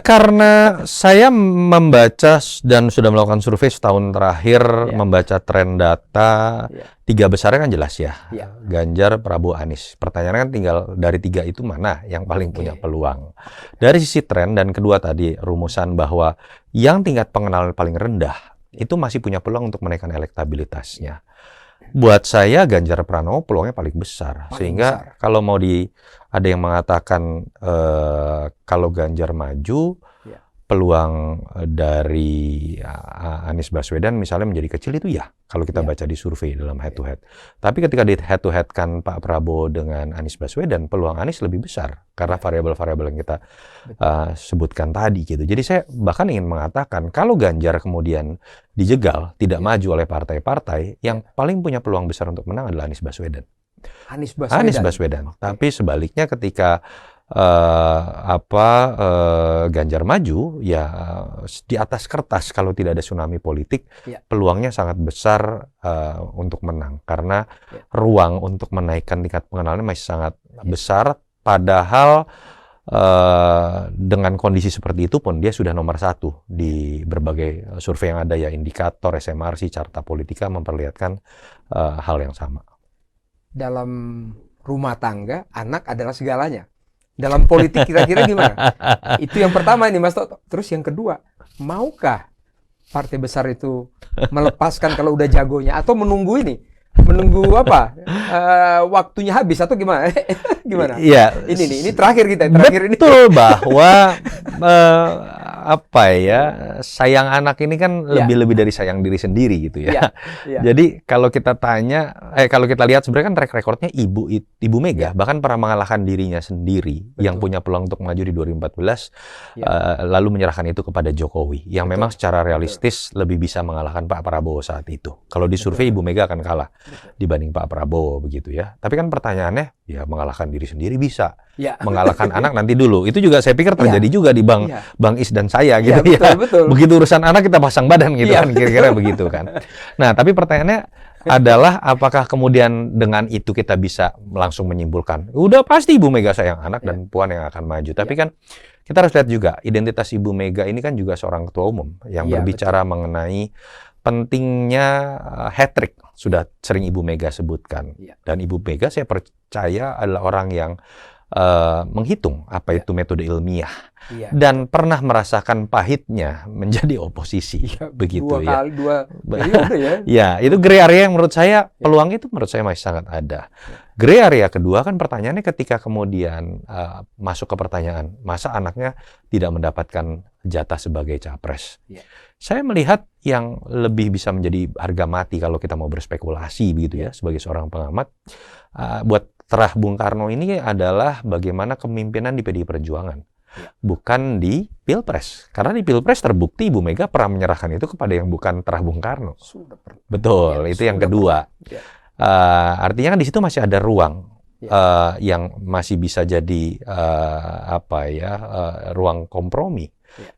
Karena saya membaca dan sudah melakukan survei setahun terakhir, membaca tren data, 3 besarnya kan jelas ya. Ganjar, Prabowo, Anies. Pertanyaannya kan tinggal dari 3 itu mana yang paling punya peluang. Dari sisi tren dan kedua tadi rumusan bahwa yang tingkat pengenalan paling rendah itu masih punya peluang untuk menaikkan elektabilitasnya. Buat saya Ganjar Pranowo peluangnya paling besar. Sehingga kalau mau ada yang mengatakan kalau Ganjar maju, peluang dari Anies Baswedan misalnya menjadi kecil, itu ya kalau kita baca di survei dalam head to head. Tapi ketika di head to head kan Pak Prabowo dengan Anies Baswedan, peluang Anies lebih besar karena variabel-variabel yang kita sebutkan tadi gitu. Jadi saya bahkan ingin mengatakan kalau Ganjar kemudian dijegal, tidak maju oleh partai-partai, yang paling punya peluang besar untuk menang adalah Anies Baswedan. Anies Baswedan. Tapi sebaliknya ketika Ganjar maju, ya di atas kertas kalau tidak ada tsunami politik, peluangnya sangat besar untuk menang karena ruang untuk menaikkan tingkat pengenalannya masih sangat besar. Padahal dengan kondisi seperti itu pun dia sudah nomor 1 di berbagai survei yang ada ya, Indikator, SMRC, Carta Politika memperlihatkan hal yang sama. Dalam rumah tangga, anak adalah segalanya. Dalam politik kira-kira gimana? Itu yang pertama ini Mas Toto. Terus yang kedua, maukah partai besar itu melepaskan kalau udah jagonya, atau menunggu ini menunggu apa? Waktunya habis atau gimana? Gimana? Iya. Ini terakhir kita, terakhir ini. Betul bahwa apa ya, sayang anak ini kan lebih dari sayang diri sendiri gitu ya. Jadi kalau kita tanya, kalau kita lihat sebenarnya kan track recordnya Ibu Mega bahkan pernah mengalahkan dirinya sendiri yang punya peluang untuk maju di 2014, lalu menyerahkan itu kepada Jokowi yang memang secara realistis lebih bisa mengalahkan Pak Prabowo saat itu. Kalau di survei Ibu Mega akan kalah dibanding Pak Prabowo begitu ya. Tapi kan pertanyaannya, ya mengalahkan diri sendiri bisa, mengalahkan anak nanti dulu. Itu juga saya pikir terjadi juga di Bang Is dan saya gitu ya. Betul. Begitu urusan anak kita pasang badan gitu kan, kira-kira begitu kan. Nah, tapi pertanyaannya adalah apakah kemudian dengan itu kita bisa langsung menyimpulkan, udah pasti Ibu Mega sayang anak dan Puan yang akan maju. Tapi kan kita harus lihat juga identitas Ibu Mega ini kan juga seorang ketua umum yang berbicara mengenai pentingnya hat-trick. Sudah sering Ibu Mega sebutkan. Dan Ibu Mega saya percaya adalah orang yang menghitung apa itu metode ilmiah dan pernah merasakan pahitnya menjadi oposisi begitu dua periode ya. Ya, itu gray area yang menurut saya peluang itu menurut saya masih sangat ada. Gray area kedua kan pertanyaannya ketika kemudian masuk ke pertanyaan masa anaknya tidak mendapatkan jatah sebagai capres. Saya melihat yang lebih bisa menjadi harga mati kalau kita mau berspekulasi begitu ya sebagai seorang pengamat buat terah Bung Karno ini adalah bagaimana kepemimpinan di PDI Perjuangan, bukan di Pilpres. Karena di Pilpres terbukti Ibu Mega pernah menyerahkan itu kepada yang bukan terah Bung Karno. Betul, itu yang kedua. Artinya kan di situ masih ada ruang yang masih bisa jadi ruang kompromi.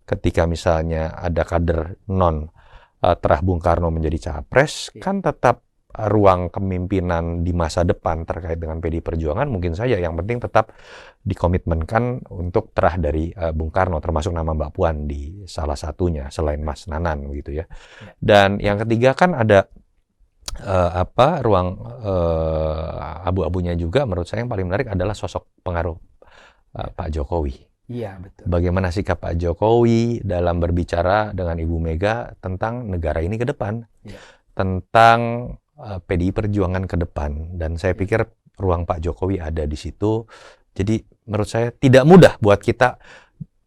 Ketika misalnya ada kader non terah Bung Karno menjadi capres, kan tetap ruang kepemimpinan di masa depan terkait dengan PDI Perjuangan mungkin saja yang penting tetap dikomitmenkan untuk terah dari Bung Karno, termasuk nama Mbak Puan di salah satunya selain Mas Nanan gitu ya. Dan yang ketiga kan ada ruang abu-abunya juga menurut saya yang paling menarik adalah sosok pengaruh Pak Jokowi. Iya, betul. Bagaimana sikap Pak Jokowi dalam berbicara dengan Ibu Mega tentang negara ini ke depan, tentang PDI Perjuangan ke depan, dan saya pikir ruang Pak Jokowi ada di situ. Jadi menurut saya tidak mudah buat kita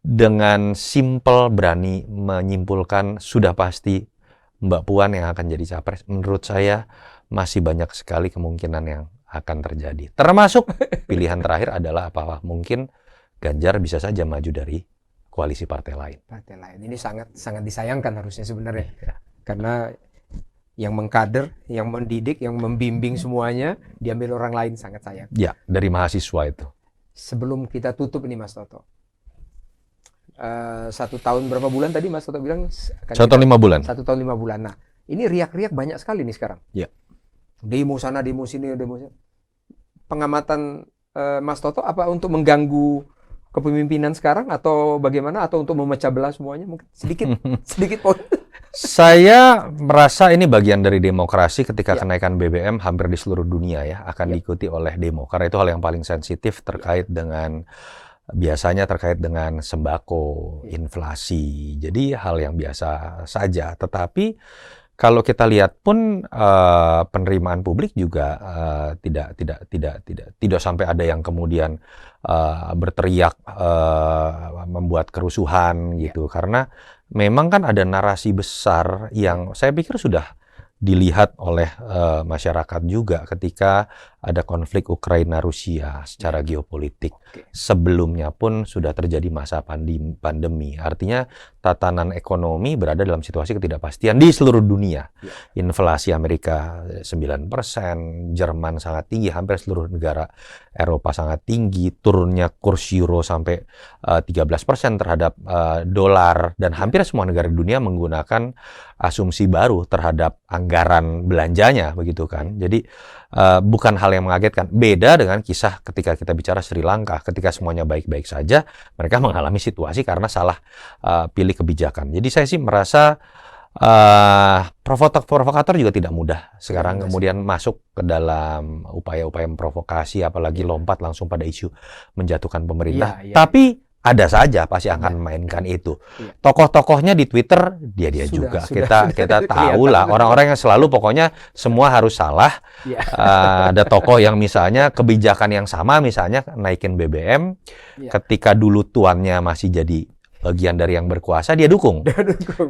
dengan simple berani menyimpulkan sudah pasti Mbak Puan yang akan jadi capres. Menurut saya masih banyak sekali kemungkinan yang akan terjadi. Termasuk pilihan terakhir adalah apakah mungkin Ganjar bisa saja maju dari koalisi partai lain. Partai lain ini sangat disayangkan harusnya sebenarnya, karena yang mengkader, yang mendidik, yang membimbing semuanya diambil orang lain, sangat sayang. Ya, dari mahasiswa itu. Sebelum kita tutup ini Mas Toto, 1 tahun berapa bulan tadi Mas Toto bilang? 1 tahun 5 bulan. 1 tahun 5 bulan. Nah, ini riak-riak banyak sekali nih sekarang. Ya. Demo sana, demo sini, demo sini. Pengamatan Mas Toto apa untuk mengganggu kepemimpinan sekarang atau bagaimana, atau untuk memecah belah semuanya? Mungkin sedikit poin. Saya merasa ini bagian dari demokrasi ketika kenaikan BBM hampir di seluruh dunia ya akan diikuti oleh demo. Karena itu hal yang paling sensitif terkait dengan biasanya terkait dengan sembako, inflasi. Jadi hal yang biasa saja. Tetapi kalau kita lihat pun penerimaan publik juga tidak sampai ada yang kemudian berteriak membuat kerusuhan gitu. Karena memang kan ada narasi besar yang saya pikir sudah dilihat oleh masyarakat juga ketika ada konflik Ukraina-Rusia secara geopolitik. Sebelumnya pun sudah terjadi masa pandemi. Artinya tatanan ekonomi berada dalam situasi ketidakpastian di seluruh dunia. Inflasi Amerika 9%, Jerman sangat tinggi, hampir seluruh negara Eropa sangat tinggi, turunnya kurs euro sampai 13% terhadap dolar, dan hampir semua negara dunia menggunakan asumsi baru terhadap anggaran belanjanya, begitu kan. Jadi bukan hal yang mengagetkan. Beda dengan kisah ketika kita bicara Sri Lanka, ketika semuanya baik-baik saja, mereka mengalami situasi karena salah pilih kebijakan. Jadi saya sih merasa provokator juga tidak mudah sekarang kemudian masuk ke dalam upaya-upaya memprovokasi, apalagi lompat langsung pada isu menjatuhkan pemerintah. Tapi ada saja pasti akan memainkan itu. Tokoh-tokohnya di Twitter dia juga. Kita tahu lah orang-orang yang selalu pokoknya semua harus salah. Ada tokoh yang misalnya kebijakan yang sama, misalnya naikin BBM, ketika dulu tuannya masih jadi bagian dari yang berkuasa, dia dukung.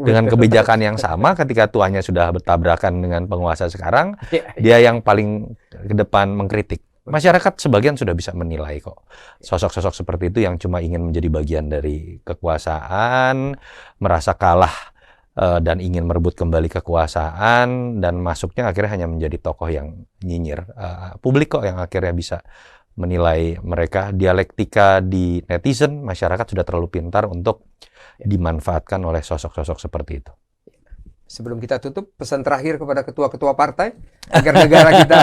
Dengan kebijakan yang sama, ketika tuannya sudah bertabrakan dengan penguasa sekarang, dia yang paling ke depan mengkritik. Masyarakat sebagian sudah bisa menilai kok. Sosok-sosok seperti itu yang cuma ingin menjadi bagian dari kekuasaan, merasa kalah dan ingin merebut kembali kekuasaan, dan masuknya akhirnya hanya menjadi tokoh yang nyinyir. Publik kok yang akhirnya bisa menilai mereka. Dialektika di netizen, masyarakat sudah terlalu pintar untuk dimanfaatkan oleh sosok-sosok seperti itu. Sebelum kita tutup, pesan terakhir kepada ketua-ketua partai agar negara kita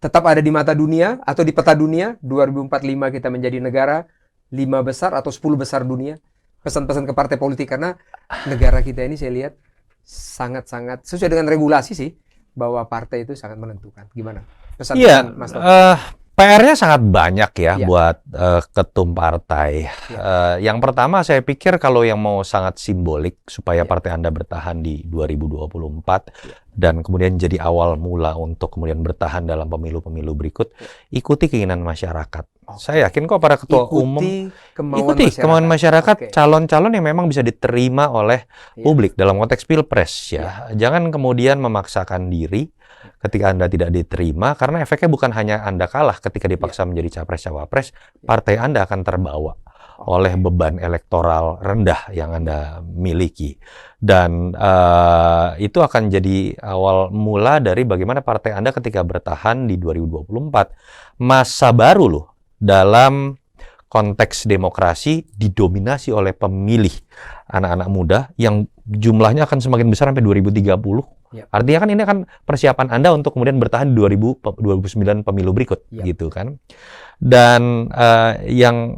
tetap ada di mata dunia atau di peta dunia. 2045 kita menjadi negara 5 besar atau 10 besar dunia. Pesan-pesan ke partai politik, karena negara kita ini saya lihat sangat-sangat sesuai dengan regulasi sih, bahwa partai itu sangat menentukan. Gimana pesan-pesan Mas Toto? PR-nya sangat banyak ya buat ketum partai. Yang pertama saya pikir kalau yang mau sangat simbolik supaya partai Anda bertahan di 2024 dan kemudian jadi awal mula untuk kemudian bertahan dalam pemilu-pemilu berikut, ikuti keinginan masyarakat. Saya yakin kok para ketua umum kemauan masyarakat, calon-calon yang memang bisa diterima oleh publik dalam konteks pilpres ya. Jangan kemudian memaksakan diri ketika Anda tidak diterima, karena efeknya bukan hanya Anda kalah ketika dipaksa menjadi capres-cawapres, partai Anda akan terbawa oleh beban elektoral rendah yang Anda miliki. Dan itu akan jadi awal mula dari bagaimana partai Anda ketika bertahan di 2024. Masa baru loh dalam konteks demokrasi didominasi oleh pemilih anak-anak muda yang jumlahnya akan semakin besar sampai 2030. Artinya kan ini akan persiapan Anda untuk kemudian bertahan di 2029 pemilu berikut, gitu kan. Dan yang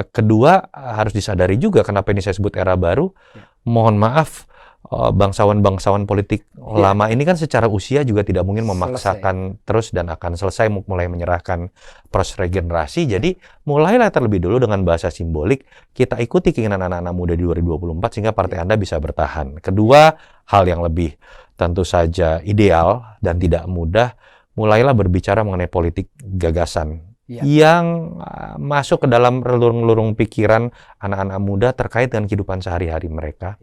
kedua harus disadari juga, kenapa ini saya sebut era baru. Mohon maaf, bangsawan-bangsawan politik lama ini kan secara usia juga tidak mungkin memaksakan terus dan akan selesai mulai menyerahkan proses regenerasi. Jadi mulailah terlebih dulu dengan bahasa simbolik, kita ikuti keinginan anak-anak muda di 2024 sehingga partai Anda bisa bertahan. Kedua, hal yang lebih tentu saja ideal dan tidak mudah, mulailah berbicara mengenai politik gagasan yang masuk ke dalam relung-relung pikiran anak-anak muda terkait dengan kehidupan sehari-hari mereka,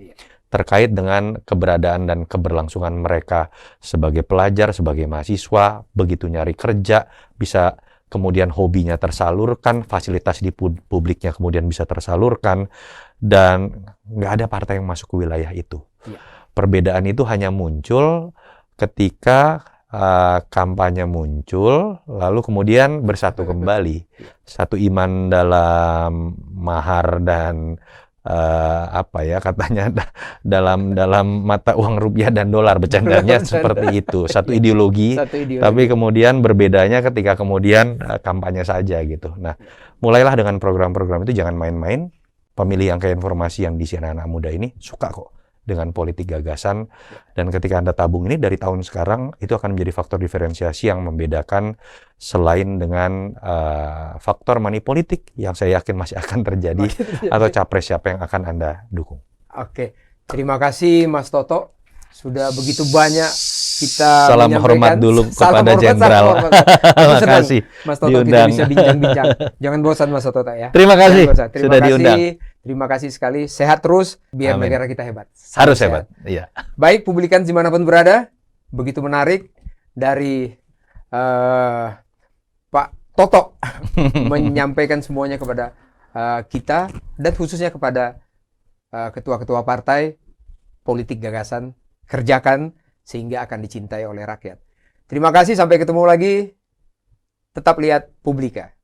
terkait dengan keberadaan dan keberlangsungan mereka sebagai pelajar, sebagai mahasiswa, begitu nyari kerja, bisa kemudian hobinya tersalurkan, fasilitas di publiknya kemudian bisa tersalurkan, dan nggak ada partai yang masuk ke wilayah itu. Perbedaan itu hanya muncul ketika kampanye muncul, lalu kemudian bersatu kembali. Satu iman dalam mahar dan dalam mata uang rupiah dan dolar, bercandanya seperti itu. Satu ideologi, tapi kemudian berbedanya ketika kemudian kampanye saja gitu. Nah, mulailah dengan program-program itu, jangan main-main. Pemilih yang kayak informasi yang di anak muda ini suka kok dengan politik gagasan, dan ketika Anda tabung ini dari tahun sekarang, itu akan menjadi faktor diferensiasi yang membedakan, selain dengan faktor money politik yang saya yakin masih akan terjadi, atau capres siapa yang akan Anda dukung. Oke, terima kasih Mas Toto, sudah begitu banyak kita salam hormat dulu kepada Jenderal. Terima kasih Mas Toto, kita bisa bincang-bincang. Jangan bosan Mas Toto ya. Terima kasih sudah diundang. Terima kasih sekali. Sehat terus biar negara kita hebat. Harus hebat. Iya. Baik, publikan dimanapun berada, begitu menarik dari Pak Toto menyampaikan semuanya kepada kita, dan khususnya kepada ketua-ketua partai. Politik gagasan, kerjakan sehingga akan dicintai oleh rakyat. Terima kasih, sampai ketemu lagi. Tetap lihat Publika.